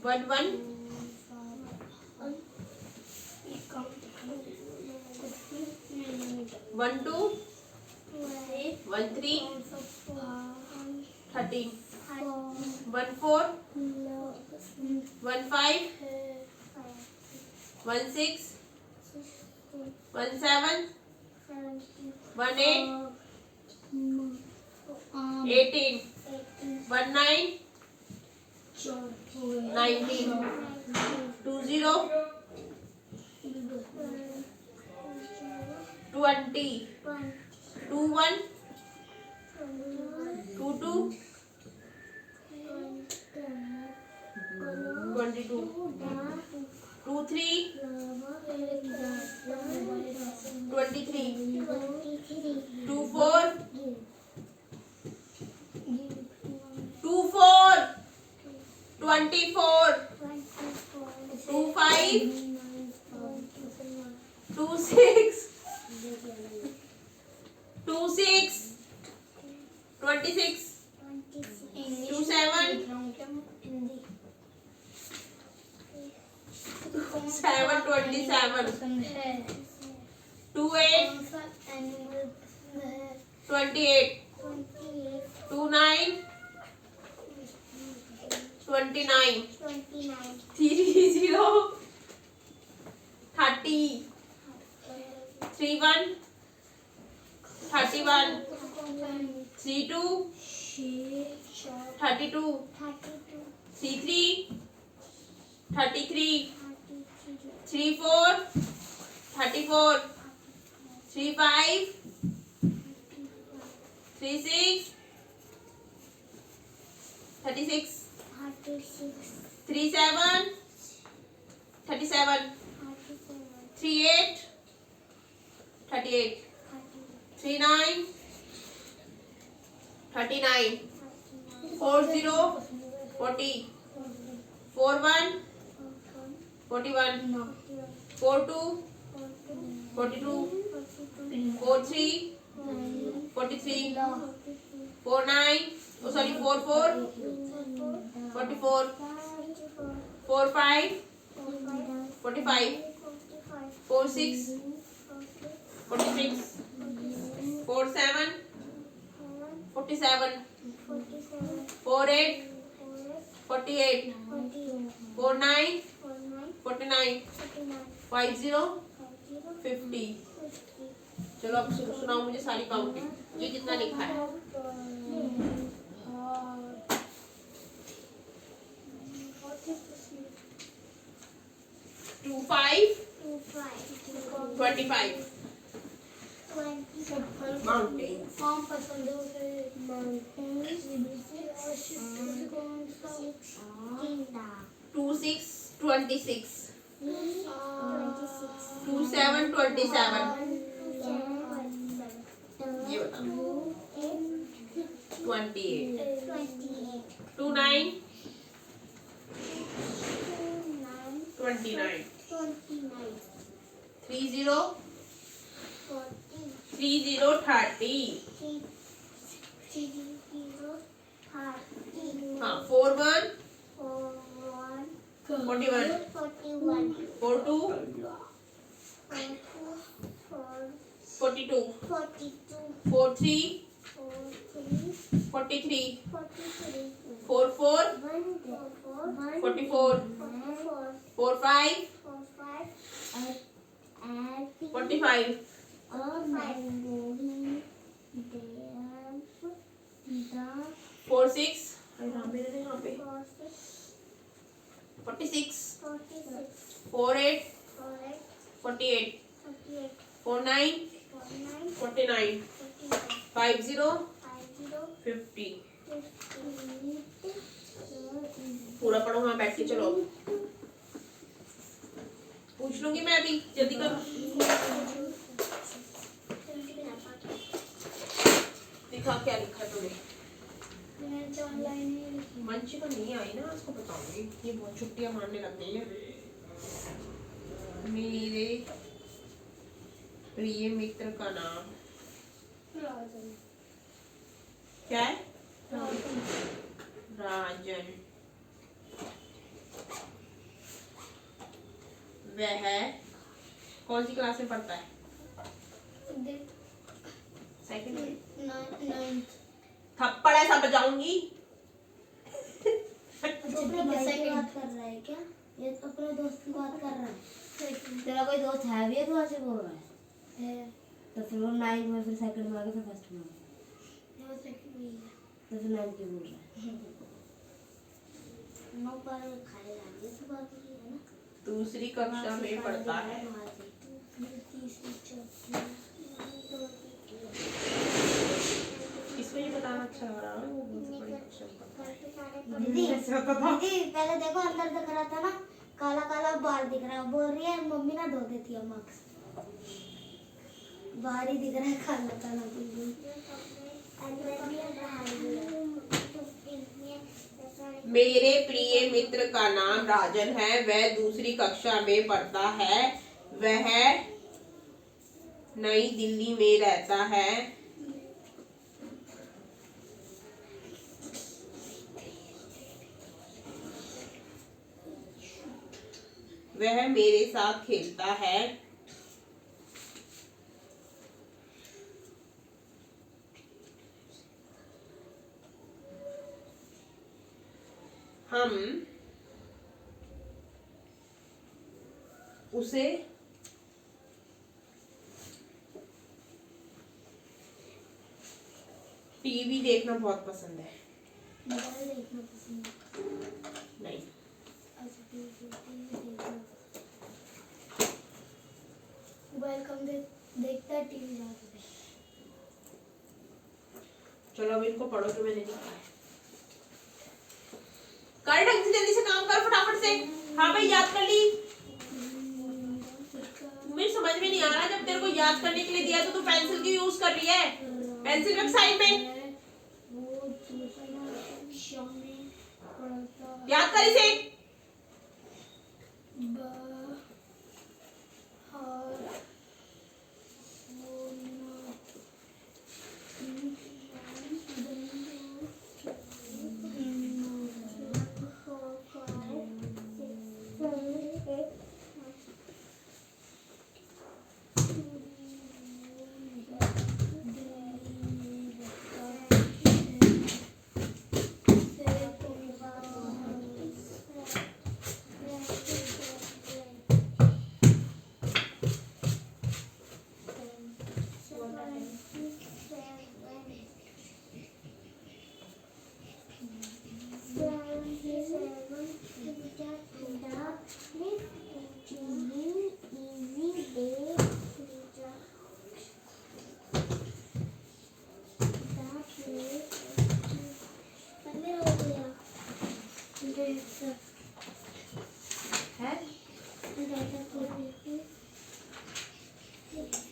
1 1 1 2 1 3 13 1 4 1 5 1 6 1 7 1 8 18 1 9 19 2 0 20 2 1 2 2 22 2 3 23 2 4 2 4 24 2 5 2 6 2 6 26 2 7 7 27 2 8 28 2 9 29 3 0 30 3 1 31 3 2 32 3 3 33 3 4 34 3 5 3 6 36 3 7 37 3 8 38 3 9 39 4 0 40 4 1 41 4 2 42 4 3 43 4 9 oh sorry 4 4 44 4 5 45 4 6 46 4 7 47 4 8 48 4 9 49 5 0 50। चलो अब सुनाओ मुझे सारी काउंटिंग, ये कितना लिखा है? 2 5 25 mountains 2 6 26 2 7 27 ये बताओ 28 2 9 29 3 0 3 0 30 हाँ 4 1 41 4 2 42 4 3 43 4 4 44 4 5 45 4 6 46 4 8 48 4 9 49 5 0 50। पूरा पढ़ो, हाँ बैठ के चलो पूछ लूंगी मैं अभी, जल्दी करो। दिखा क्या लिखा है तूने? मंच को नहीं आई ना, उसको बताऊंगी। ये बहुत छुट्टियां मारने लग गई है। मेरे प्रिय मित्र का नाम क्या है? राजन। वह कौन सी क्लास में पढ़ता है? सेकंड में। थप्पड़ ऐसा बजाऊंगी। अपने भाई की बात कर रहा है क्या? ये तो अपने दोस्त की बात कर रहा है। तेरा कोई दोस्त है भी है तो ऐसे बोल रहा है? तो फिर वो 9th में, फिर 2nd में आ गया, फिर 1st में आ गया, तो फिर 9th की बोल रहा है। नो पर खाएगा ये तो बात ही है ना। दूसरी कक्षा में पढ़ता है। इसमें ये बताना अच्छा लग रहा है, वो बहुत बड़ी कक्षा में पढ़ता है। दीदी पहले देखो अंदर दिख रहा था ना, काला काला बाल दिख रहा है, बोल रही है मम्मी ना धो देती है मार्क्स। बाहर ही दिख रहा है काला काला बिल्कुल। मेरे प्रिय मित्र का नाम राजन है, वह दूसरी कक्षा में पढ़ता है। वह नई दिल्ली में रहता है। वह मेरे साथ खेलता है। हम उसे टीवी देखना बहुत पसंद है। मोबाइल देखना पसंद है। नहीं, अच्छा टीवी देखना। मोबाइल कम देखता है, टीवी ज्यादा देखता है। चलो अब इनको पढ़ो जो मैंने लिखा है। कर ढंग से, जल्दी से काम कर फटाफट से। हाँ भाई, याद कर ली। मुझे समझ में नहीं आ रहा, जब तेरे को याद करने के लिए दिया तो तू पेंसिल की यूज कर रही है। पेंसिल रख साइड में। याद कर इसे।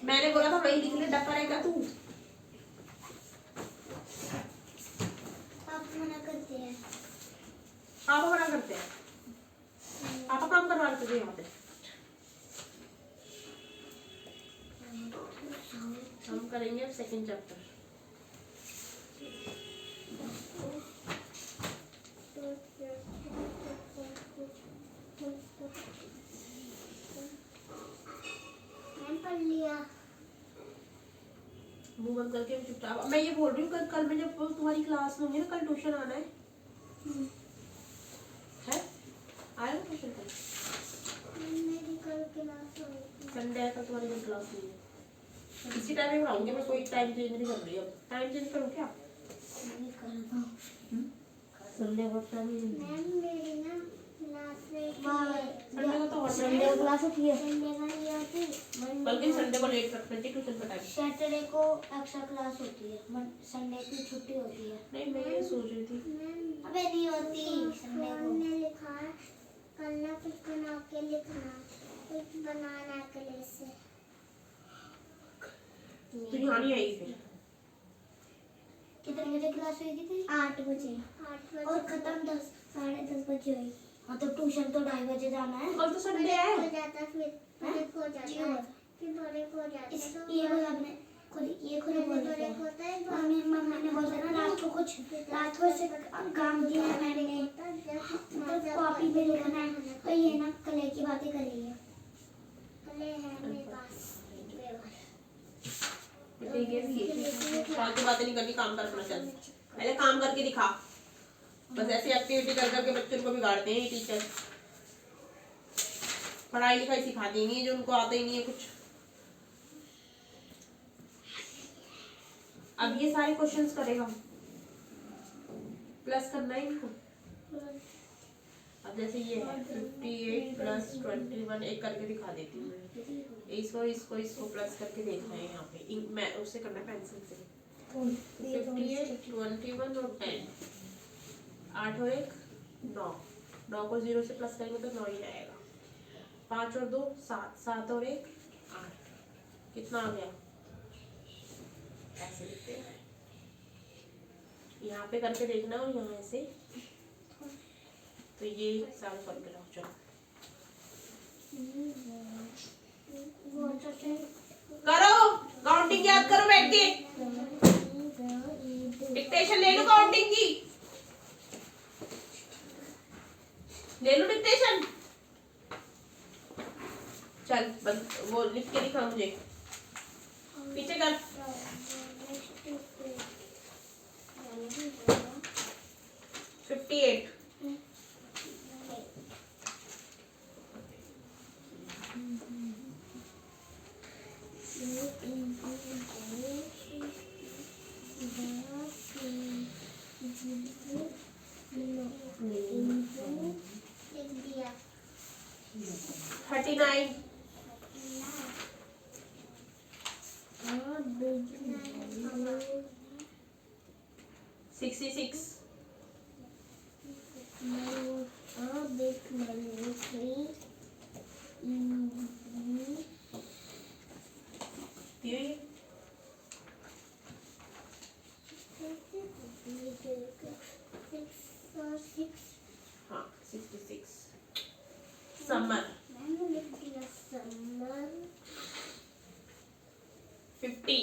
मैंने बोला था वही लिख ले, डका रहेगा तू। पापा मना करते हैं। पापा मना करते हैं? पापा काम करवा लेते थे यहाँ पे। हम करेंगे अब सेकंड चैप्टर। पढ़ लिया। मुंह बंद करके चुपचाप। मैं ये बोल रही हूँ, कल मैं जब तुम्हारी क्लास में होंगी ना, कल ट्यूशन आना है। है? आएगा ट्यूशन कल? मेरी कल क्लास होगी। संडे है, कल तुम्हारी कल क्लास नहीं है। इसी टाइम में पढ़ाऊंगी मैं, कोई टाइम चेंज नहीं कर रही। अब टाइम चेंज करूँ क्या? नहीं करता हूँ। संडे को टाइम मैम मेरी ना क्लास में संडे को तो और संडे को क्लास होती है। संडे का नहीं होती, बल्कि संडे को लेट रखते हैं ट्यूशन का टाइम। सैटरडे को एक्स्ट्रा क्लास होती है, संडे की छुट्टी होती है। नहीं, मैं ये सोच रही थी। अबे नहीं होती संडे को। मैंने लिखा है कल ना कुछ बना के लिखना। कुछ बनाना कले से। तो यहाँ नहीं आएगी फिर। कितने बजे क्लास हुई थी? 8 बजे। और खत्म 10 साढ़े 10 बजे हुई। हाँ तो ट्यूशन तो 2:30 बजे जाना है। कल तो संडे है। हो जाता फिर ब्रेक हो जाता है। फिर ब्रेक हो जाता है। ये बोला आपने खुद ये खुद बोल रहे हैं। होता है मम्मी ने बोला ना रात को से काम दिया है मैंने तो कॉपी पे लिखना है। तो ये ना कले की बातें कर रही है। कले है मेरे पास। फालतू बातें नहीं करनी, काम कर अपना। चल पहले काम करके दिखा। बस ऐसी एक्टिविटी कर करके बच्चों को बिगाड़ते हैं टीचर। पढ़ाई लिखाई सिखा देंगे जो उनको आता ही नहीं है कुछ। अब ये सारे क्वेश्चंस करेगा, प्लस करना है इनको। अब जैसे ये है 58 प्लस 21, एक करके दिखा देती हूँ मैं। इसको प्लस करके देखना है यहाँ पे। मैं उससे करना है पेंसिल से। 58 21 और 10, 8 और 1 9। 9 को 0 से प्लस करेंगे तो 9 ही आएगा। 5 और 2 7, 7 और 1 8। कितना आ गया? ऐसे लिखते हैं, यहाँ पे करके देखना और यहाँ ऐसे। तो ये सारा करके रख। चलो करो, काउंटिंग याद करो बैठ के। डिक्टेशन ले लो काउंटिंग की, ले लो डिक्टेशन। चल वो लिख के दिखा मुझे, पीछे कर। 58 39 66 हाँ 66 समर 50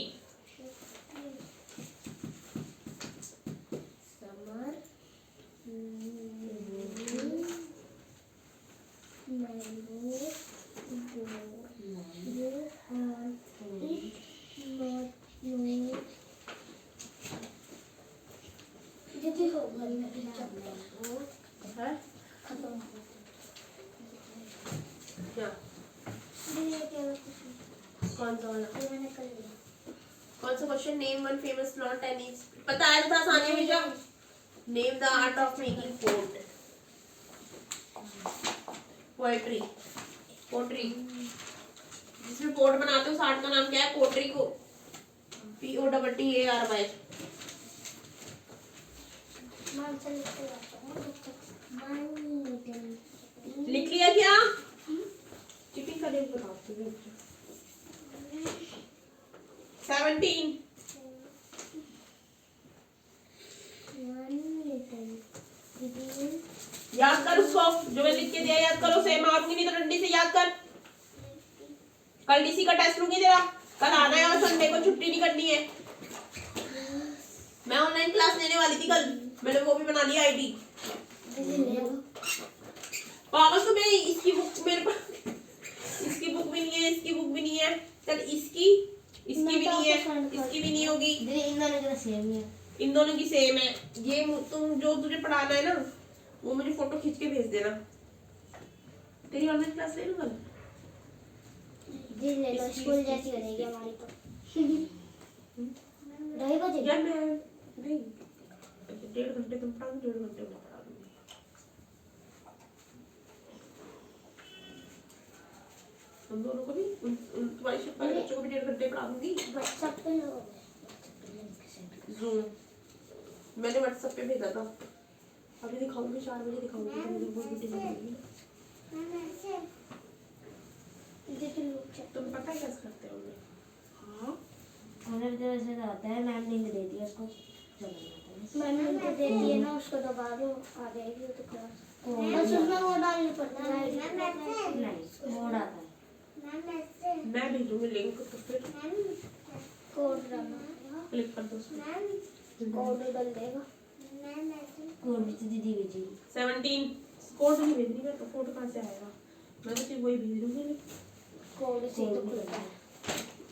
है क्या? कौन सा वाला? कौन सा question? Name one famous plant and is बताया था Sania Mirza. Name the art of making poetry. जिसमें पोट बनाते हो उस आर्ट का नाम क्या है? पोट्री को POTTARY। लिख लिया क्या? चीटिंग करने को बताओ। 17 याद कर उसको जो मैं लिख के दिया, याद करो। सेम मारूंगी नहीं तो डंडी से याद कर। कल डीसी का टेस्ट लूंगी तेरा। कल आना है और संडे को छुट्टी नहीं करनी है। मैं ऑनलाइन क्लास लेने वाली थी कल, मैंने वो भी बना लिया आईडी। पागल तो मैं इसकी बुक मेरे पास, इसकी बुक भी नहीं है, इसकी बुक भी नहीं है। चल इसकी भी नहीं है, इसकी भी नहीं होगी। इन दोनों की सेम है। ये तुम जो तुझे पढ़ाना है ना वो मुझे फोटो खींच के भेज देना। तेरी ऑनलाइन क्लास ले लूँ कल। स्कूल जैसी हो जाएगी हमारी तो। 2:30 बजे यार मैं नहीं 1.5 घंटे तुम पढ़ा दो, 1.5 घंटे मैं पढ़ा दूंगी। तुम दोनों को भी तुम्हारी शिफ्ट वाले बच्चों को भी 1.5 घंटे पढ़ा दूंगी। व्हाट्सएप पे लो। जूम मैंने व्हाट्सएप पे भेजा था। अभी दिखाऊंगी, 4 बजे दिखाऊंगी। तो मुझे वो वीडियो भेजूंगी। तुम्हें पता है कैसे करते होंगे? हाँ हमें भी तो ऐसे तो आता है, मैम लिंक दे दिया उसको चला जाता है। मैम लिंक दे दिए ना, उसको दबा दो आ जाएगी वो तो क्लास। बस उसमें वो डालनी पड़ती है। नहीं मोड आता है। मैं भेजूंगी लिंक तो फिर कोड डालना, क्लिक कर दो उसमें। कोड डाल देगा। कोड भी तो दीदी भेजेगी। 17 कोड नहीं भेज रही मैं, तो कोड कहाँ से आएगा? मैं तो सिर्फ वही भेज दूंगी। कोड से तो खुलता है।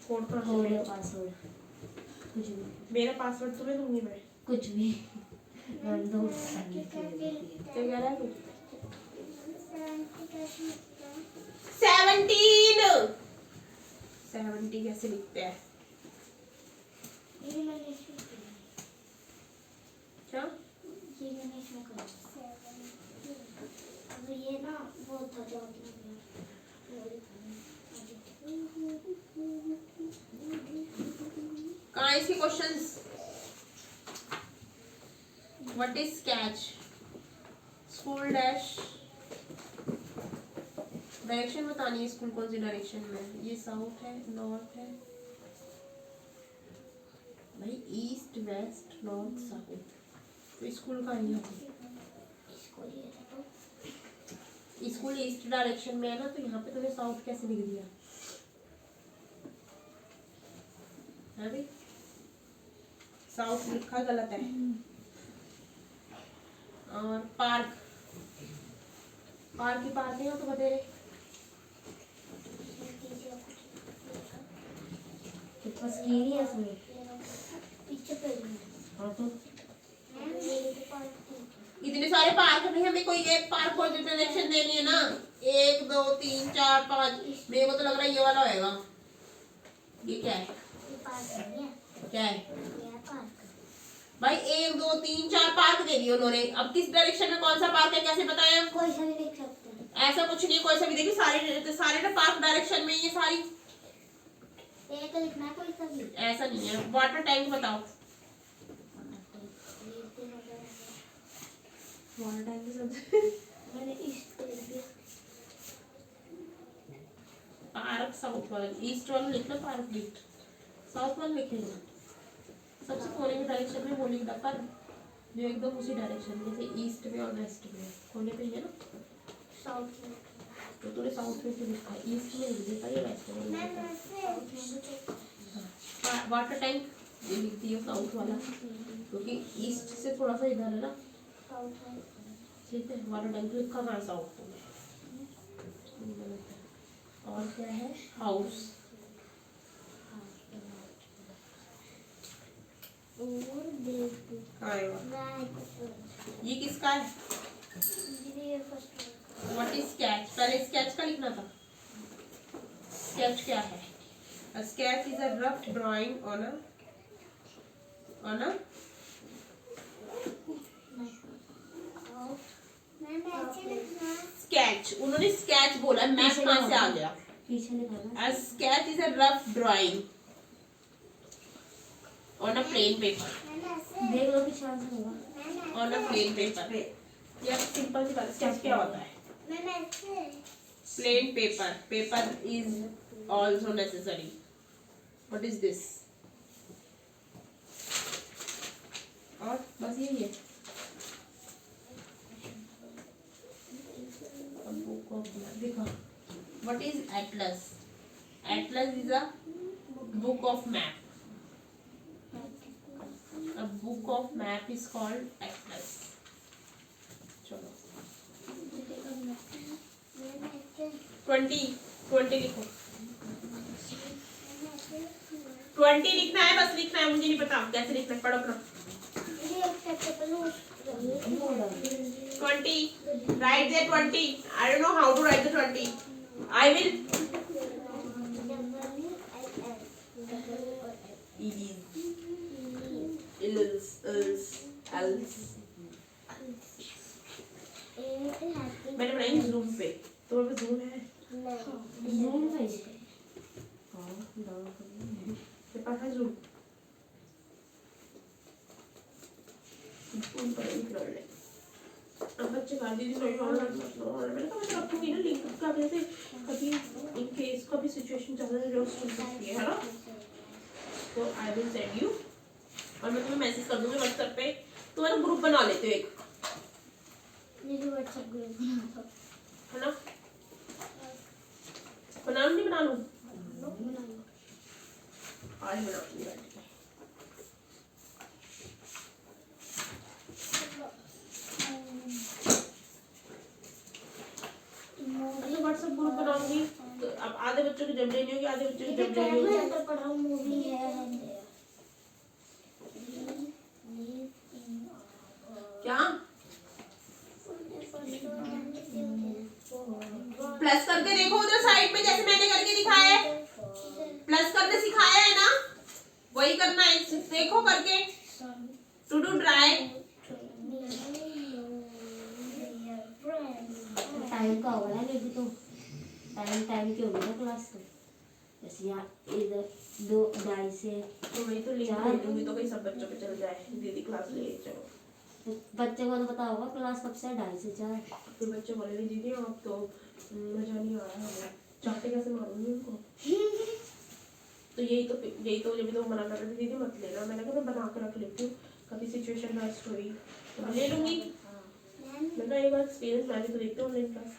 कोड कहाँ से कोड या आएगा? पासवर्ड कुछ भी, मेरा पासवर्ड तुम्हें दूंगी मैं। कुछ भी। मैम दो साल क्या कह रहा है तू? 70 कैसे लिखते हैं? ये मैंने क्या? इसमें करा। अब ये ना वो था जो कहाँ है इसके questions? What is sketch? School dash direction बतानी है। स्कूल कौन सी डायरेक्शन में? ये साउथ है, नॉर्थ है भाई, ईस्ट वेस्ट नॉर्थ साउथ। तो स्कूल का है यहाँ पे। स्कूल ईस्ट डायरेक्शन में है ना, तो यहाँ पे तूने साउथ कैसे लिख दिया है भाई? साउथ लिखा गलत है। और पार्क, पार्क ही पार्क है तो बता रहे। बस की है इसमें पीछे पे। हाँ तो इतने सारे पार्क में हमें कोई एक पार्क को डायरेक्शन देनी है ना। 1 2 3 4 5। मेरे को तो लग रहा है ये वाला होएगा। ये क्या है? क्या है भाई? 1 2 3 4 पार्क दे दिए उन्होंने। अब किस डायरेक्शन में कौन सा पार्क है कैसे बताएं? कोई सा भी देख सकते हैं। ऐसा कुछ नहीं, कोई सा भी देखिए। सारे ना पार्क डायरेक्शन में ये सारी। एक लिखना है कोई सा भी। ऐसा नहीं है। वाटर टैंक बताओ। वाटर टैंक मैंने इस पार्क साउथ वाला, ईस्ट वाला लिखना, पार्क लिख, साउथ वाला लिखेगा। सबसे कोने में डायरेक्शन में वो लिखना, पर जो एकदम उसी डायरेक्शन में, जैसे ईस्ट में और वेस्ट में कोने पे है ना। साउथ में तो तूने साउथ में क्यों लिखा है? ईस्ट में लिख देता या वेस्ट में लिख देता? वाटर टैंक ये लिख दिया साउथ वाला, क्योंकि ईस्ट से थोड़ा सा इधर है ना। ठीक है, वाटर टैंक लिखा कहाँ है? साउथ में। और क्या है? हाउस। ये किसका है? What is sketch? पहले स्केच का लिखना था। स्केच क्या है? A sketch is a rough drawing on a sketch। उन्होंने स्केच बोला, मैप कहाँ से आ गया? पीछे लिखा A sketch is a rough drawing on a plain paper। देख लो किस आंसर होगा। On a plain paper। ये सिंपल सी बात है। स्केच क्या होता है? Plain paper। Paper is also necessary। What is this? और बस यही है। देखो, what is atlas? Atlas is a book of map। A book of map is called atlas। चलो 20 लिखो। 20 लिखना है, बस लिखना है। मुझे नहीं पता कैसे लिखना है, पढ़ो अपना। 20 write there 20। I don't know how to write the 20। I will मैंने बनाई जूम पे। तो अब जूम है जूम कैसे? के पास है जूम। जूम पर ही कर ले। अब बच्चे कहा दीदी नहीं ऑनलाइन मत लो ऑनलाइन। मैंने कहा मैं रखूंगी ना लिंक का, जैसे कभी इन केस कभी सिचुएशन चल रही है हो सकती है ना, तो आई विल सेंड यू, और मैं तुम्हें मैसेज कर दूंगी व्हाट्सएप पे, तुम है ना ग्रुप बना लेते हो एक, मेरे व्हाट्सएप ग्रुप बना दो, है ना, बना लूँ नहीं बना लूँ, बना लो। आज बना लूँगी बैठ के। अच्छा व्हाट्सएप ग्रुप बनाऊंगी तो अब आधे बच्चों की जब लेनी होगी, आधे बच्चों की जब लेनी होगी। चैप्टर पढ़ाओ, मूवी है क्या प्लस करके देखो उधर साइड में, जैसे मैंने करके दिखाया है, प्लस करके सिखाया है ना, वही करना है, देखो करके, टू डू ट्राई। टाइम का होगा ना बेबी, तो टाइम की होगी ना क्लास, तो जैसे यहाँ इधर 2-2:30 से तो वही तो लिंक भेज दूंगी तो कहीं सब बच्चों पे चल जाए, दीदी क्लास ले चलो। बच्चे को तो पता होगा क्लास कब से 2:30 से 4। फिर बच्चे बोले दीदी आप तो मजा नहीं आ रहा हमें, चाहते कैसे मारूंगी उनको। तो यही तो जब तो मना कर रहे थे दीदी मत लेना, मैंने कहा मैं बना कर रख लेती हूँ, कभी सिचुएशन बेस्ट हुई तो मैं ले लूंगी। मैं कहा एक बार एक्सपीरियंस मैं भी तो देखती हूँ ऑनलाइन क्लास,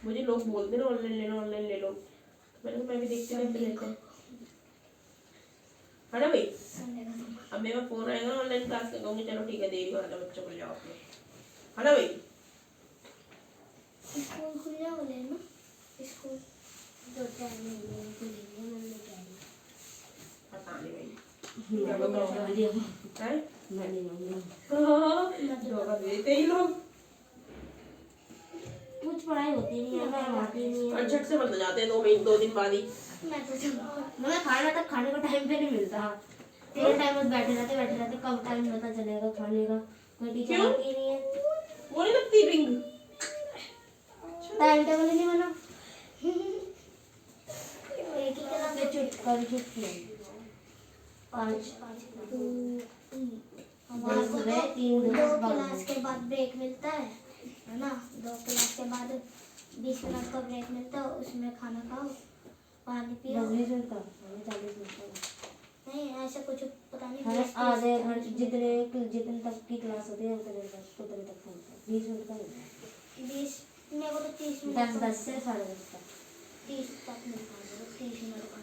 मुझे लोग बोलते ना ऑनलाइन ले लो, तो मैंने कहा मैं भी देखती हूँ कैसे लेते हैं, है ना भाई। अब मेरा फोन आएगा ना ऑनलाइन क्लास का, कहूँगी चलो ठीक है देरी हो रहा है बच्चों को ले जाओ अपने, है ना भाई। स्कूल खुलने वाले हैं ना, स्कूल 2-4 महीने खुलेंगे, मैंने कह रही पता नहीं भाई देते ही लोग, कुछ पढ़ाई होती नहीं है, मैं आती नहीं और है, झट से बंद हो जाते हैं 2 दिन बाद ही। मैं तो चलो मैं खाना तक खाने का टाइम पे नहीं मिलता, तेरे टाइम बस बैठे रहते कब टाइम पता चलेगा खाने का, कोई टीचर क्यों? आती नहीं है, वो नहीं लगती रिंग, टाइम टेबल ही नहीं बना, एक ही क्लास फिर छुट्टी 5 हमारे को सुबह 3 दो दिन क्लास के बाद ब्रेक मिलता है ना, 2 क्लास के बाद 20 मिनट का ब्रेक मिलता है, उसमें खाना खाओ, पानी पियो। 10-20 मिनट का 40 मिनट का, नहीं ऐसा कुछ पता नहीं, हर 20 आधे घंटे जितने तक की क्लास होती है उतने तक होता है, 20 मिनट का होता है, 20 मेरे को तो 30 मिनट 10 से 10:30 तक 30 तक मिलता है, 30 मिनट का।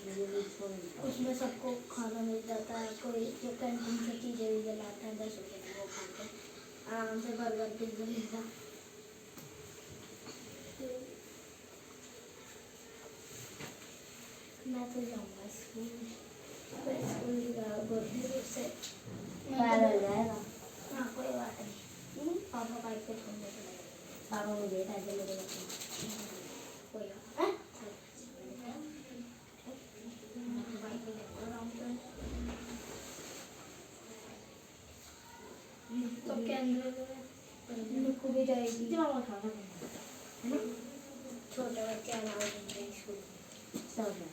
मुझे 20 को मिलता है। उसमें सबको खाना मिल जाता है, कोई जो कैंटीन से चीज़ें भी लाता है 10 रुपये की, वो खाते हैं आराम से, बर्गर पिज्जा मिलता। मैं तो जाऊँगा स्कूल, मैं स्कूल गोरखपुर से पैदल जाएगा, हाँ कोई बात नहीं, पापा बाइक पे छोड़ने चलेगा, पापा मुझे पैदल लेके जाते हैं। कोई बात है बाइक पे जाऊँगा आराम से। तो क्या अंदर को भी जाएगी, जाओ खाना है ना, छोटे बच्चे अलाउ नहीं है स्कूल। सब है।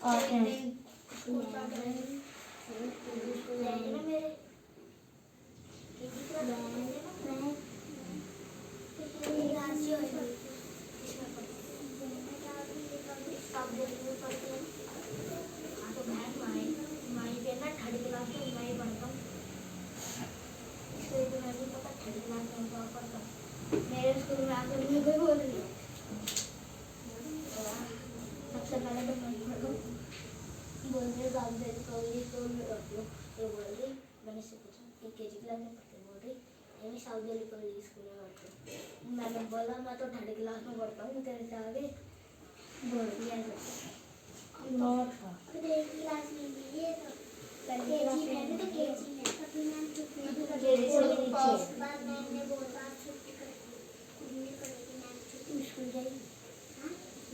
और क्या है? स्कूल जाएंगे ना मेरे राशि हो जाएगी, इसमें सब देखने पड़ते हैं। हाँ तो बहन माई पे ना 3rd क्लास में मैं ही पढ़ता हूँ, इसलिए तो मैं नहीं पता 3rd क्लास में क्या पढ़ता हूँ। मेरे स्कूल में आकर मुझे कोई बोल रही है, सबसे पहले तो मैं पढ़ता हूँ, बोल रही साहब मेरे को ये स्कूल में रख लो, ये बोल रही, मैंने से पूछा कि KG क्लास में पढ़ते, बोल रही मैं साउथ दिल्ली पब्लिक स्कूल में पढ़ती हूँ। मैंने बोला मैं तो 3rd क्लास में पढ़ता हूँ, तेरे से आगे बोल रही है नॉट का 3rd क्लास में भी ये तो KG में भी तो KG में अभी मैम छुट्टी KG से भी नीचे। बाद मैंने बोला छुट्टी कर घूमने पड़ेगी, मैम छुट्टी स्कूल जाएगी, हाँ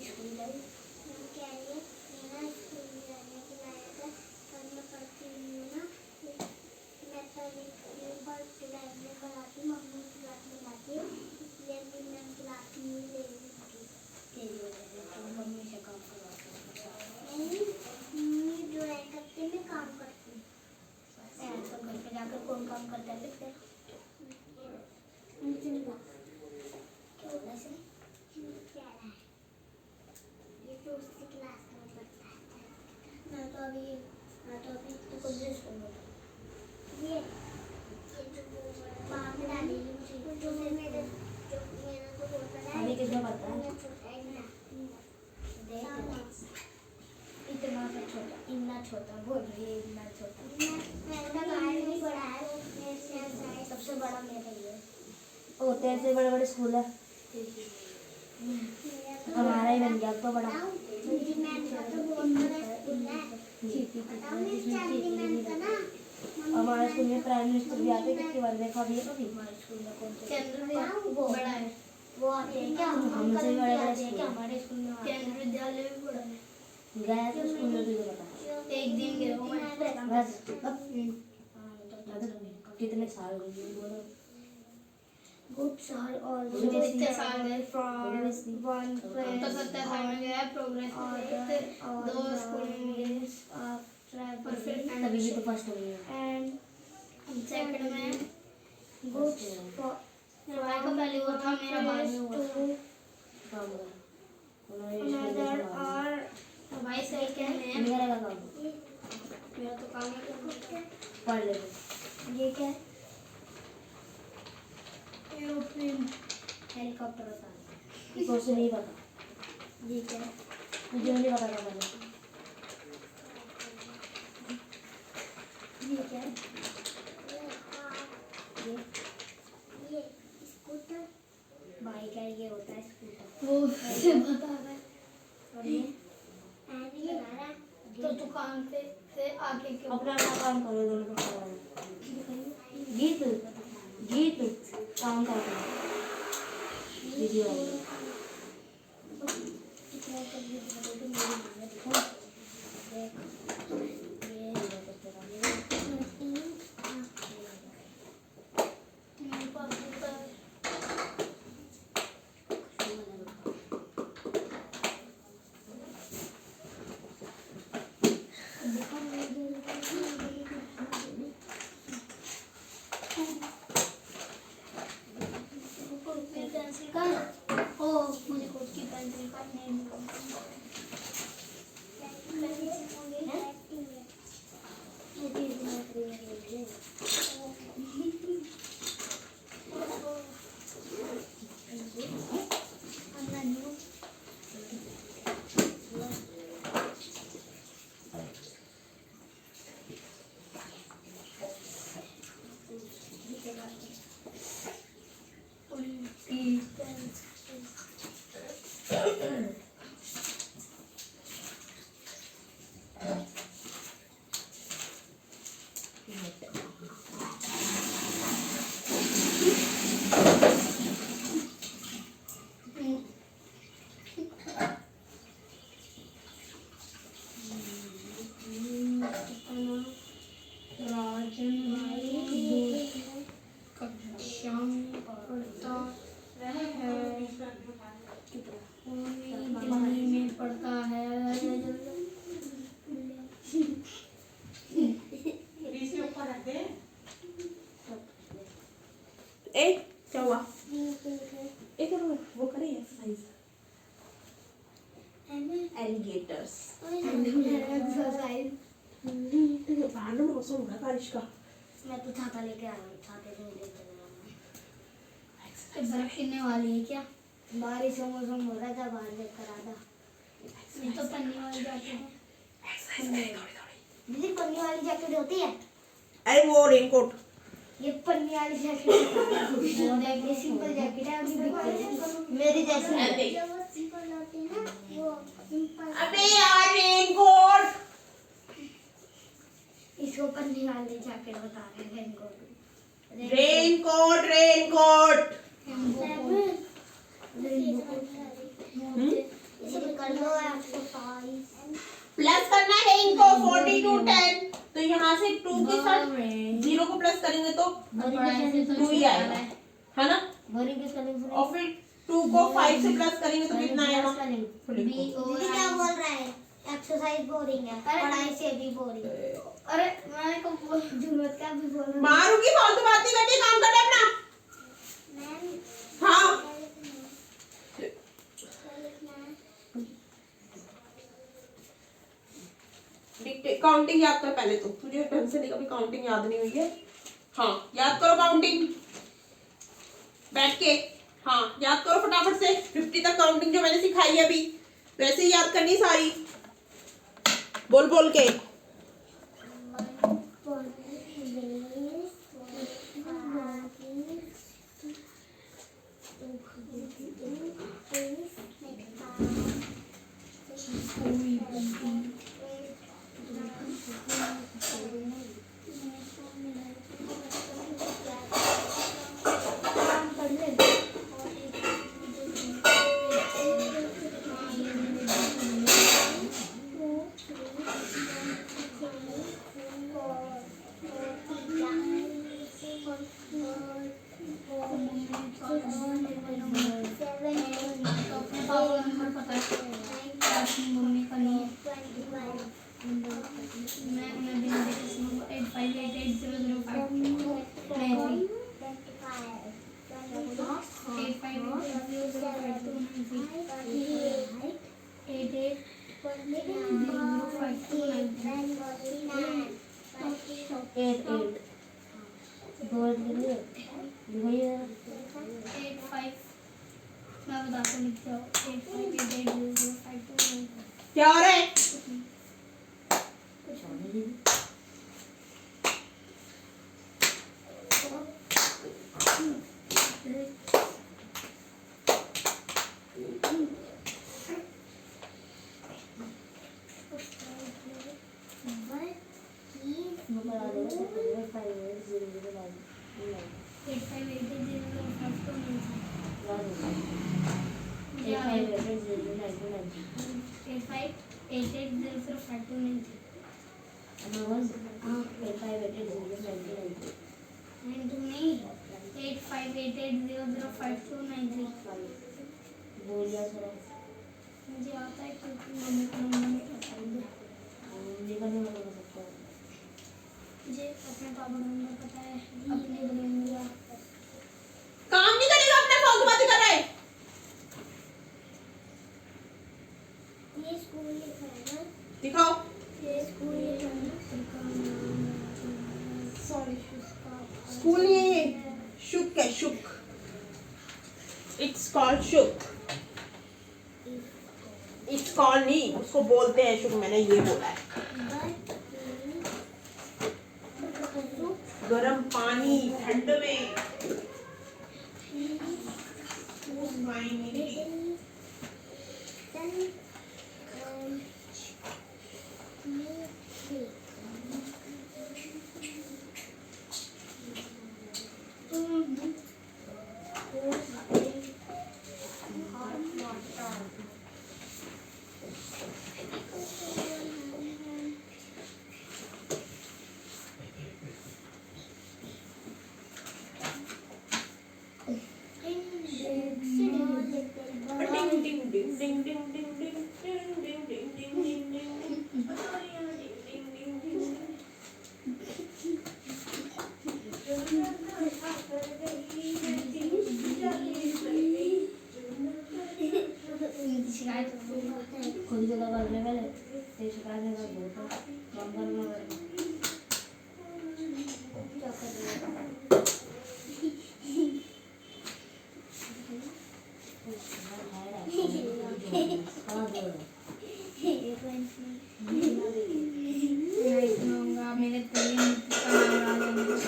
स्कूल जाएगी, मैम कह रही है मेरा स्कूल जाने के लायक है, पर मैं पढ़ती हूँ ना, मैं पहले क्लास में पढ़ाती हूँ, मम्मी क्लास में लाती हूँ, इसलिए भी मैम क्लास नहीं ले रही, मम्मी से काम करवाती हूँ, नहीं मम्मी ड्राइंग करते मैं काम करती हूँ, ऐसा घर पे जाकर कौन काम करता है फिर हाँ तो अभी तो कुछ ड्रेस करना ये जो वहाँ पे डालेगी मुझे जो मेरा तो बहुत बड़ा है अभी कितना पता है? इतना सा छोटा, इतना छोटा बोल रही है, इतना छोटा। मेरा गाय भी बड़ा है, मेरे से सबसे बड़ा मेरा ही है। ओ तेरे से बड़े बड़े स्कूल है, हमारा ही बन गया अब तो बड़ा। मेरी मैम का तो बहुत बड़ा स्कूल है। बताओ मेरी चांदी मैम का ना हमारे स्कूल में प्राइम मिनिस्टर भी आते, कितनी बार देखा भी है कभी? हमारे स्कूल में कौन से वो बड़ा है, वो आते हैं क्या? हमसे भी बड़े बड़े आते हैं स्कूल क्या हैं। हमारे स्कूल में? केंद्र विद्यालय भी बड़ा है। गया तो स्कूल में भी तो बता। एक दिन गया हूँ मैं। बस कितने साल हो गए बोलो? Good sir also कितने साल गए? Obviously. one तो place 70 साल में गया प्रोग्रेस में, दो स्कूल में गए और फिर तभी भी तो फर्स्ट हो गया। and सेकंड में good for भाई का पहले वो था, मेरा बाद में हुआ था। काम कर उन्होंने another or तो भाई सेकंड में मेरा का काम मेरा तो काम है पढ़ लेते। ये क्या है? एरोप्लेन। हेलीकॉप्टर होता है। इसको से नहीं पता, ये क्या है? मुझे नहीं पता था पहले। ये क्या है? ये स्कूटर बाइक है, ये होता है स्कूटर। वो से बता रहा है। और ये हमारा तो दुकान पे से आके क्यों? अपना अपना काम करो दोनों को करवाओ। गीत गीत काम कर रहे हैं वीडियो वाले। कितना कर दिया तो मेरी मम्मी देखो ये मेरे पास होता है। मेरी पेंसिल का ओ मुझे खुद की पेंसिल का नहीं मिला। उल्टी पेंसिल। राजन भाई कक्षा में पढ़ता है, दिल्ली में पढ़ता है। ए क्या हुआ? एक वो करे एक्सरसाइज एलिगेटर्स। एक्सरसाइज बाहर में मौसम हो रहा है बारिश का। मैं तो छाता लेके आ रहा हूँ, छाते से लेके चला रहा बर्फ गिरने वाली है क्या? हूँ। बारिश का मौसम हो रहा था, बाहर लेकर आ था। नहीं तो पन्नी वाली जाते हैं। एक्सरसाइज करें थोड़ी थोड़ी। दीदी पन्नी वाली जैकेट होती है, अरे वो रेनकोट। ये पन्नी वाली जैकेट ये सिंपल जैकेट है, अभी बिकती है मेरी जैसी है। जो वो सिंपल होती है ना, वो सिंपल। अबे यार रेनकोट। इसको पन्नी वाली जैकेट बता रहे हैं रेनकोट। Raincoat raincoat. इसे कर लो एक्सरसाइज। प्लस करना है इनको 40 to 10। तो यहाँ से 2 के साथ 0 को प्लस करेंगे तो पढ़ाई से तो 2 ही आएगा, है ना? भरी की स्पेलिंग और फिर 2 को 5 से प्लस करेंगे तो कितना आएगा? तो लिखो। दीदी क्या बोल रहा है? एक्सरसाइज बोरिंग है, पढ़ाई से भी बोरिंग। अरे मैं को जरूरत का भी बोल रहा मारूंगी फालतू बातें करके, काम कर ले अपना। मैम हाँ डिक्टेट काउंटिंग याद कर पहले तो, तुझे ढंग से नहीं कभी काउंटिंग याद नहीं हुई है। हाँ याद करो काउंटिंग बैठ के। हाँ याद करो फटाफट से 50 तक काउंटिंग जो मैंने सिखाई है अभी, वैसे ही याद करनी सारी, बोल बोल के। पापा नंबर पता है, मम्मी का नहीं है। मैं भी नहीं देखी नंबर 85880005 नहीं 8 बोल दिए भैया 85 मैं बताता हूँ, लिख जाओ 85880052 क्या हो रहा है? नंबर आ जाएगा 5800 बोलिया सर मुझे आता है क्योंकि मम्मी का नंबर नहीं पता है। निकलने वाला हो सकता है। मुझे अपने पापा का नंबर पता है, अपने बहन का। काम नहीं करेगा अपना, फालतू बातें कर रहा है। ये स्कूल लिखा है ना, दिखाओ। ये स्कूल लिखा है ना। सॉरी स्कूल नहीं है ये, शुक है shook, it's called shook. It's called नहीं, उसको बोलते हैं शुक, मैंने ये बोला है। गरम पानी ठंड में खुद जगह बदले वाले ते शिकायत है बहुत कम करना पड़ेगा। क्या कर मेरे तेरे मित्र का नाम आ जाएगा।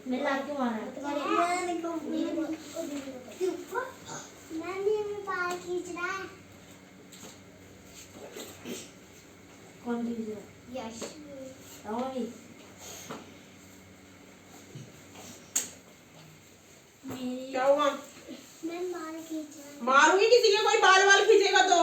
मैं ला क्यों आ रहा है तुम्हारे कौन खींच रहा है? यश आओ क्या हुआ? मैं बाल खींच रहा मारूंगी किसी के कोई बाल वाल खींचेगा तो।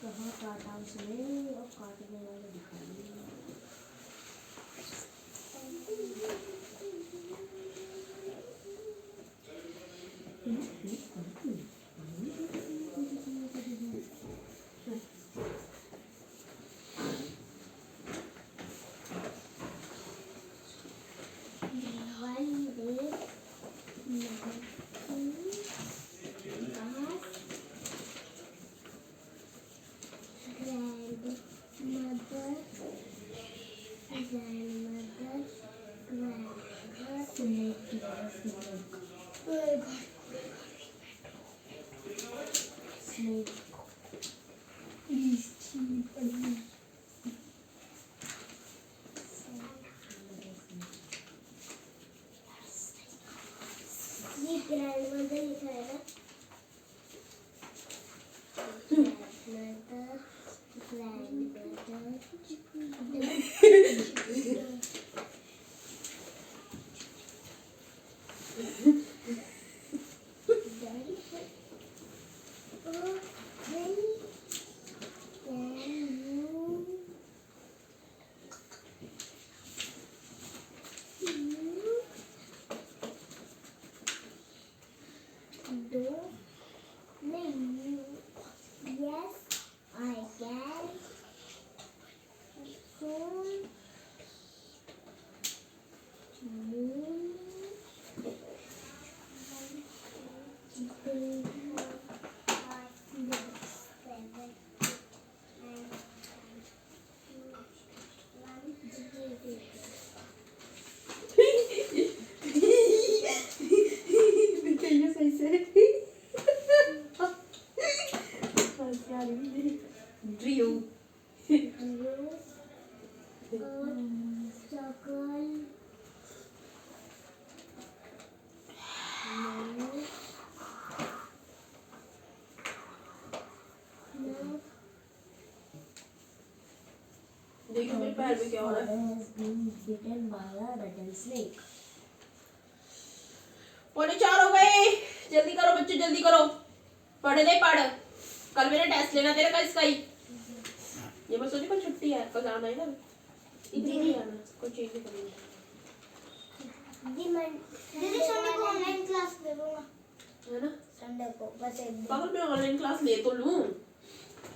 कहाँ काटा उसने और काटने वाले दिखाई। snake. ये ग्रैंडमदर लिखा है ना, Yes, I can. Soon. Moon. 3, 4, 5, 6, 7, 8, 9, 10. दिखाइए सही से। ड्रियो Circle. देखो मेरे पैर में क्या हो रहा है। Father has been bitten by a rattlesnake. 3:45 हो गए, जल्दी करो बच्चों, जल्दी करो, पढ़ ले पढ़, कल मेरा टेस्ट लेना तेरा का इसका ही। ये बस सोची कल छुट्टी है, कल आना है ना, इधर नहीं आना, कोई चेंज नहीं करनी दीदी संडे को ऑनलाइन क्लास ले लूंगा, है ना। संडे को बस एक दिन। पागल, मैं ऑनलाइन क्लास ले तो लूं।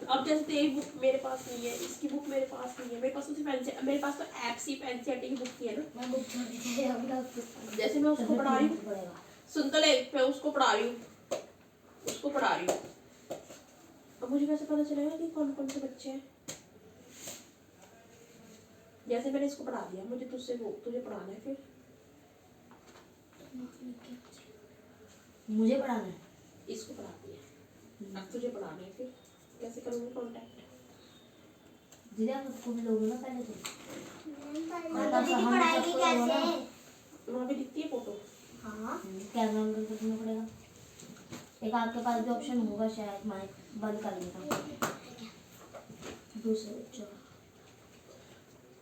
अब जैसे तेरी बुक मेरे पास नहीं है, इसकी बुक मेरे पास नहीं है, मेरे पास तो सिर्फ मेरे पास तो एप्स ही एनसीईआरटी की बुक की है ना। मैं बुक छोड़ दी थी अब ना जैसे मैं उसको पढ़ा रही हूँ, सुन तो ले, मैं उसको पढ़ा रही हूँ, उसको पढ़ा रही हूँ। अब मुझे कैसे पता चलेगा कि कौन कौन से बच्चे हैं। जैसे मैंने इसको पढ़ा दिया, मुझे तुझसे वो तुझे पढ़ाना है, फिर मुझे पढ़ाना है। इसको पढ़ा दिया, अब तुझे पढ़ाना है, फिर कैसे करूँगी कांटेक्ट। दीदी आप उसको भी लोगे ना पहले तो। दीदी पढ़ाएगी कैसे? वहाँ पे दिखती है फोटो। हाँ कैमरा ऑन करके करना पड़ेगा। एक आपके पास भी ऑप्शन होगा शायद माइक बंद करने का, दूसरे बच्चों का।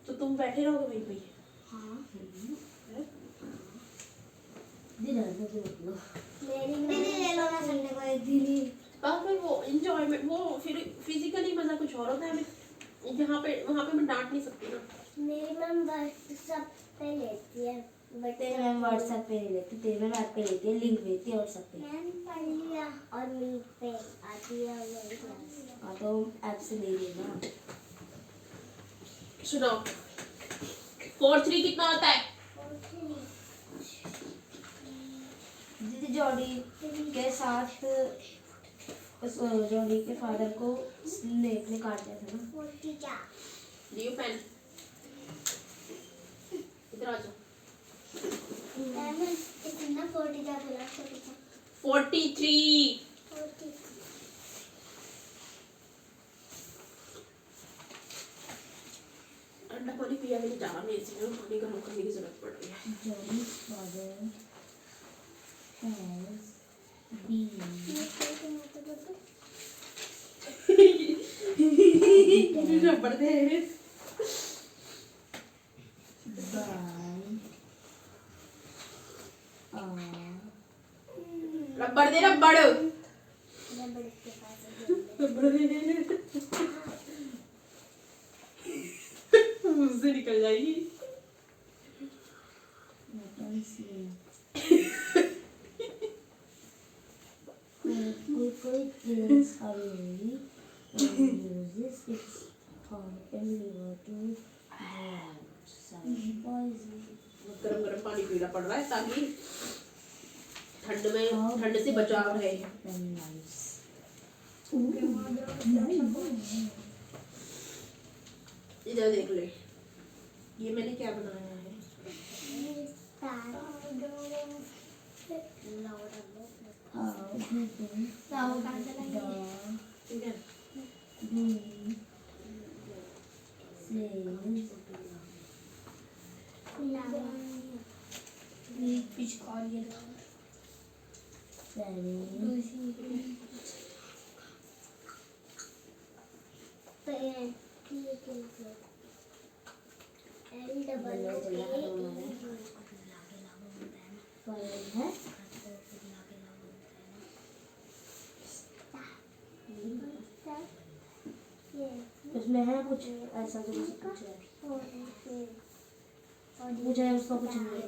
तो तुम बैठे रहोगे वहीं पे। हाँ दीदी डरने की मत लो। दीदी ले लो ना संडे को एक दिन ही। बाद में वो इंजॉयमेंट, वो फिर फिजिकली मजा कुछ और होता है। मैं यहाँ पे वहाँ पे मैं डांट नहीं सकती ना। मेरी मैम व्हाट्सएप पे लेती है, तेरे मैम व्हाट्सएप पे नहीं लेती, तेरे मैम ऐप पे लेती है, लिंक भेजती है व्हाट्सएप पे। मैम पढ़ लिया और मीट पे आती है ऑनलाइन क्लास। हाँ तो ऐप से ले लेना। सुनो, 4-3 कितना होता है? दीदी जॉडी के साथ जॉडी के फादर को स्नेक ने काट दिया था ना। 40 लियो पेन, इधर आ जाओ। मैम इतना 40 का बोला, 43। 40 ठंडा पानी पिया भी नहीं जा रहा मेरे से, पानी गर्म करने की जरूरत पड़ रही है। Jody's father has been रबड़ दे रबड़ दे, रबड़ रबड़ दे, मुंह से निकल जाएगी। कोई kills a lady and uses its heart and liver to drown some poison. गरम गरम पानी पीना पड़ रहा है ताकि ठंड में ठंड से बचाव रहे। इधर देख ले, ये मैंने क्या बनाया है। How do you ये उसमें है कुछ ऐसा जो मुझे पूछ रहा है। और ये मुझे उसका कुछ नहीं है।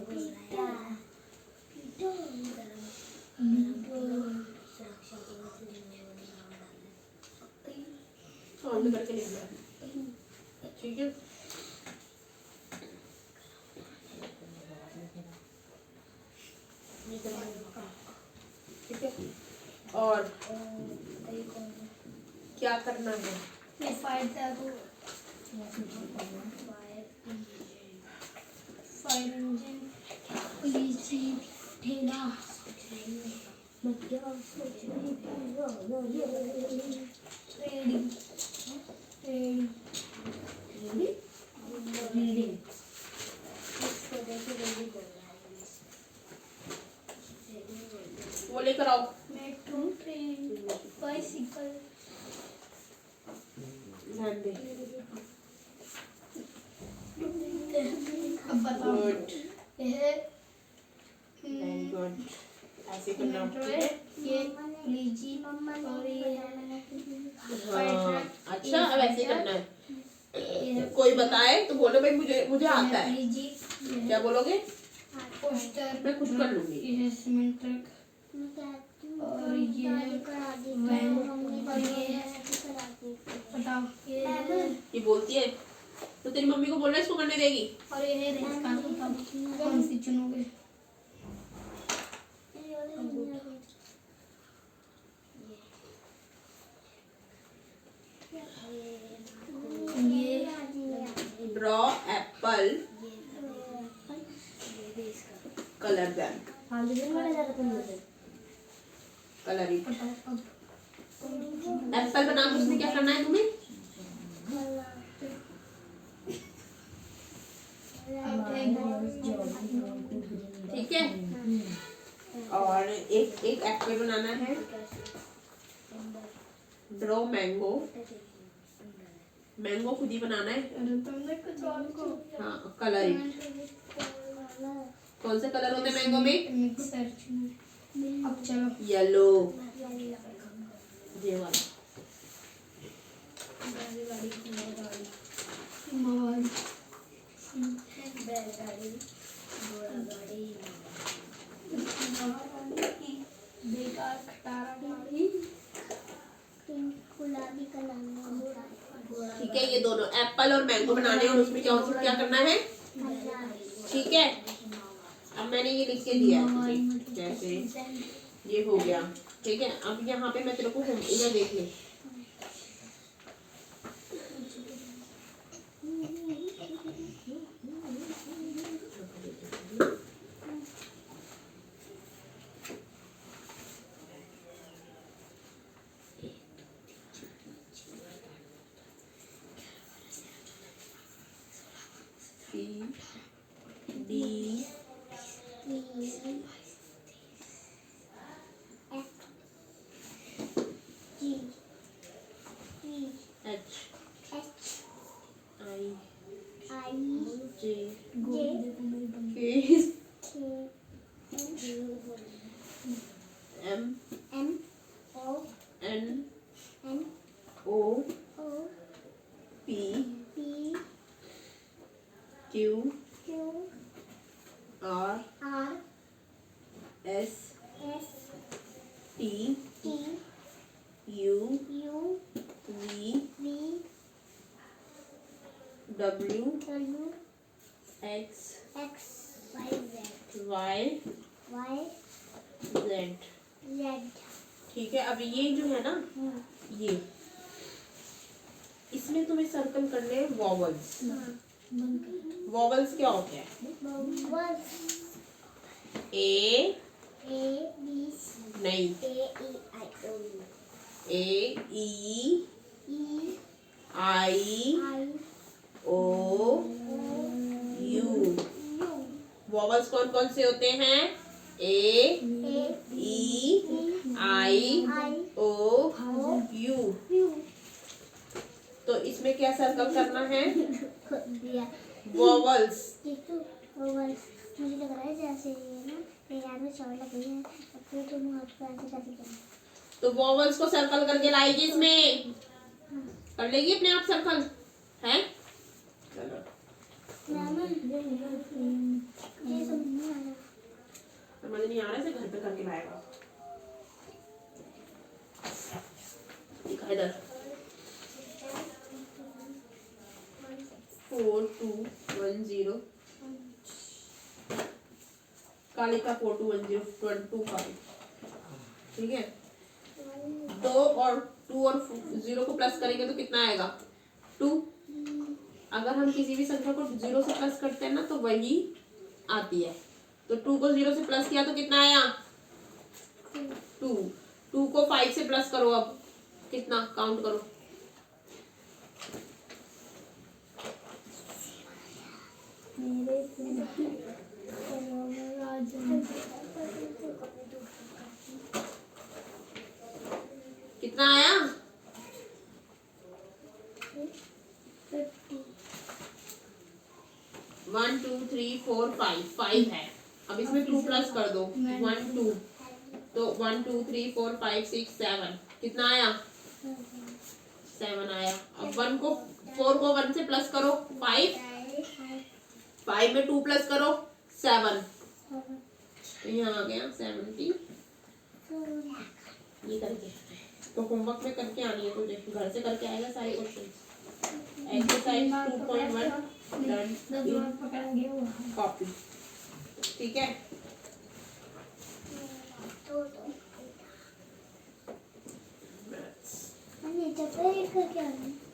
ऑन करके लिख दिया, ठीक है। ठीक है, और क्या करना है? मैं फायर टैगो फायर इंजन पुलिस जीप ठेला मैं क्या सोच रही थी? Ready ready reading. वो लेकर आओ। मेट्रो ट्रेन बाइसिकल ध्यान दे। अब बताओ गुड, यह वेरी गुड। ऐसे करना, मेट्रो ठीक है, है। ये पुलिस जीप और ये हाँ, अच्छा, अब ऐसे करना है। ये कोई बताए तो बोलो भाई मुझे आता है। पुलिस जीप क्या बोलोगे? पोस्टर मैं कुछ कर लूंगी। ये सीमेंट ट्रक मैं कहती हूँ और ये गाड़ी करा दी वैन और ये करा दी बताओ ये ये बोलती है तो तेरी मम्मी को बोल रहा है इसको करने देगी। और ये है रेस कार बताओ कौन सी चुनोगे ये ड्रॉ एप्पल कलर देम, फालतू से बड़ा ज्यादा तुम मुझे कलरिंग। बताओ अब एप्पल बना के उसमें क्या करना है तुम्हें? ठीक है, और एक एक एप्पल बनाना है। ड्रॉ मैंगो, मैंगो खुद ही बनाना है। अरे तुमने कुछ और को हाँ, कलरिंग। कौन से कलर होते हैं मैंगो में? मिक्सर चुनो अब चलो येलो, ये वाला। मोबाइल बेकार खटारा गाड़ी गुलाबी कलर में ठीक है, ये दोनों एप्पल और मैंगो बनाने हैं और उसमें क्या करना है? ठीक है, अब मैंने ये लिख के दिया है। जैसे ये हो गया, ठीक है। अब यहाँ पे मैं तेरे को इधर देख ले। D H I J K M N O P Q R S T U V W X Y Z. ठीक है, अब ये जो है ना, ये इसमें तुम्हें सर्कल करने हैं वॉवल्स। वॉवल्स क्या होते हैं? ए नहीं, ए ई आई ओ यू। वॉवल्स कौन कौन से होते हैं? ए ई आई ओ यू। तो इसमें क्या सर्कल करना है? वॉवल्स। मुझे लग रहा है जैसे ये ना मेरे हाथ में चोट लग गई है, अब फिर तुम हाथ पे ऐसे कैसे करें? तो वॉवल्स को सर्कल करके लाएगी इसमें। कर लेगी अपने आप सर्कल है। चलो मैम ये समझ नहीं आया। समझ नहीं आ रहा है, इसे घर पे करके लाएगा। दिखा इधर 4210 काली का 4210 2 का, ठीक है। 2 और 2 और 0 को प्लस करेंगे तो कितना आएगा 2। अगर हम किसी भी संख्या को 0 से प्लस करते हैं ना तो वही आती है। तो 2 को 0 से प्लस किया तो कितना आया 2। 2 को 5 से प्लस करो, अब कितना काउंट करो। कितना आया 1 2 3 4 5 है। अब इसमें 2 प्लस कर दो 1 2, तो 1 2 3 4 5 6 7 कितना आया 7 आया। अब 1 को 4 को 1 से प्लस करो 5, 5 में 2 प्लस करो 7, तो यहाँ आ गया 70। ये करके तो होमवर्क में करके आनी है तुझे, घर से करके आएगा सारे क्वेश्चन। एक्सरसाइज 2.1 डन कॉपी, ठीक है।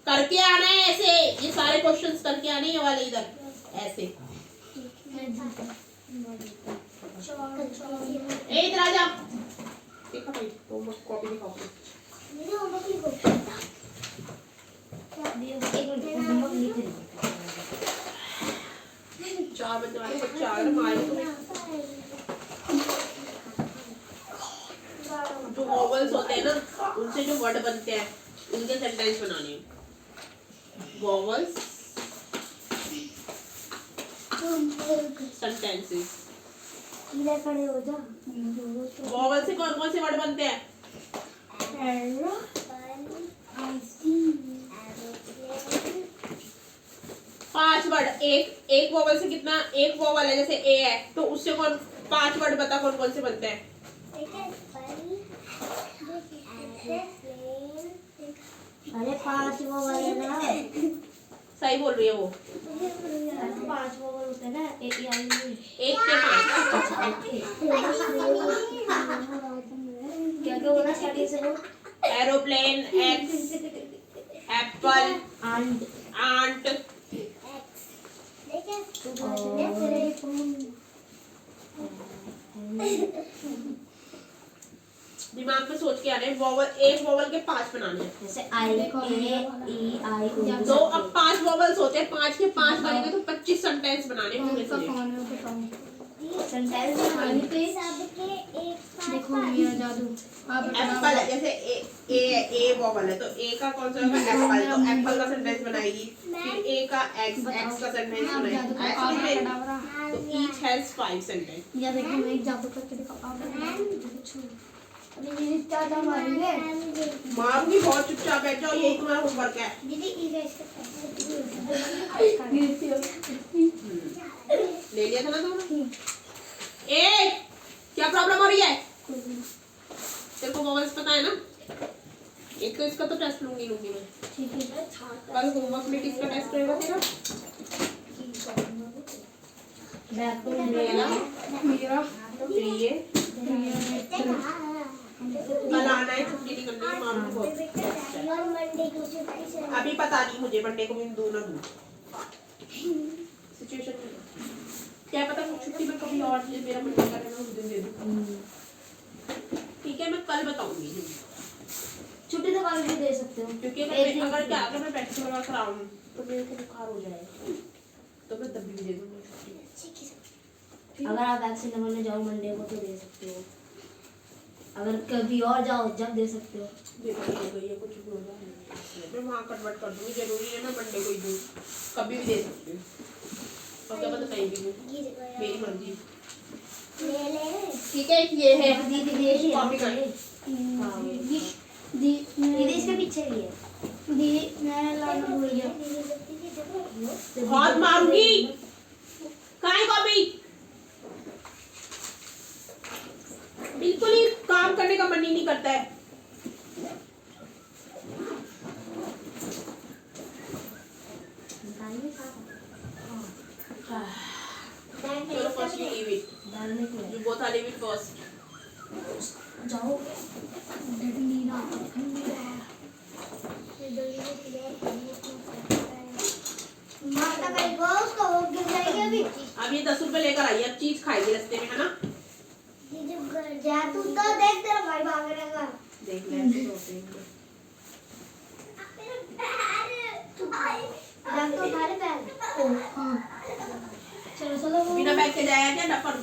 करके आना है ऐसे, ये सारे क्वेश्चंस करके आने ये वाले इधर ऐसे। ए इधर आ जा, देखा भाई होमवर्क कॉपी दिखाओ। चार बजे वाले बच्चे आ रहे हमारे, तो जो वॉवल्स होते हैं ना उनसे जो वर्ड बनते हैं उनके सेंटेंस बनाने हैं। Vowels sentences. इधर खड़े हो जा। वॉवल से कौन कौन से वर्ड बनते हैं? हेलो, आई सी, 5 वर्ड। एक वॉवल से कितना, एक वॉवल है जैसे ए है तो उससे कौन 5 वर्ड बता कौन कौन से बनते हैं? अरे 5 वोवल है ना। सही बोल रही है वो। 5 वोवल होते हैं ना, एक या एक के 5। क्या क्या बोला स्टार्टिंग से वो? Aeroplane, X, apple, ant. दिमाग में सोच के आ रहे हैं वॉवल, एक वॉवल के 5 बनाने हैं। जैसे आई, ए, ई, आई, ओ। तो अब 5 वॉवल्स होते हैं, 5 के 5 बनेंगे तो 25 सेंटेंस बनाने होंगे। सेंटेंस बनाने पे देखो मेरा जादू। एप्पल है जैसे ए वॉवल है तो ए का कौन सा होगा एप्पल, तो एप्पल का सेंटेंस बनाएगी। फिर ए का एक्स का सेंटेंस बनाएगी। तो ईच हैज 5 सेंटेंस। या देखो मैं एक जादू करके दिखाता हूँ। अभी ये ज्यादा मारेंगे। मारूंगी, बहुत चुपचाप बैठ जाओ, यही तुम्हारा होमवर्क है। ले लिया था ना तुमने? ए क्या प्रॉब्लम हो रही है? तेरे को वॉवल्स पता है ना? एक तो इसका तो टेस्ट लूंगी मैं। ठीक है। कल होमवर्क में किसका टेस्ट रहेगा तेरा? बैक टू मेरा, फिर ये कल आना है, छुट्टी नहीं करनी है, मारूंगी बहुत। अभी पता नहीं मुझे मंडे को भी दूं ना दूं, सिचुएशन क्या पता छुट्टी में कभी और मेरा मन कर रहा है उस दिन दे दूं। ठीक है, मैं कल बताऊंगी। छुट्टी तो कल भी दे सकते हो, क्योंकि अगर मैं प्रैक्टिस वगैरह कराऊं तो मेरे को बुखार हो जाएगा, तो मैं तब भी दे दूंगी छुट्टी। अगर आप वैक्सीन लगवाने जाओ मंडे को तो दे सकते हो, अगर कभी और जाओ जब दे सकते हो। कुछ भी हो जाए मैं वहाँ कन्वर्ट कर दूंगी, जरूरी है मैं मंडे को ही दूँ, कभी भी दे सकती हूँ। और क्या पता कहीं भी दूँ, मेरी मर्जी। ठीक है, ये है दीदी दे कॉपी कर। दीदी इसके पीछे भी है। दी मैं लाना भूल गया। बहुत मारूंगी। कहाँ है कॉपी? बिल्कुल ही काम करने का मन ही नहीं करता है। चलो first you leave it. डालने के You both are leave it first. जाओ नींद आता है माता भाई को उसको गिर जाएगी अभी। अब ये 10 रुपए लेकर आई, अब चीज खाएगी रास्ते में, है ना? जा तू तो देख तेरा भाई भाग रहेगा। देख ले जा तो उठा ले पैर। हाँ चलो चलो वो बिना बैग के जाया क्या डफर?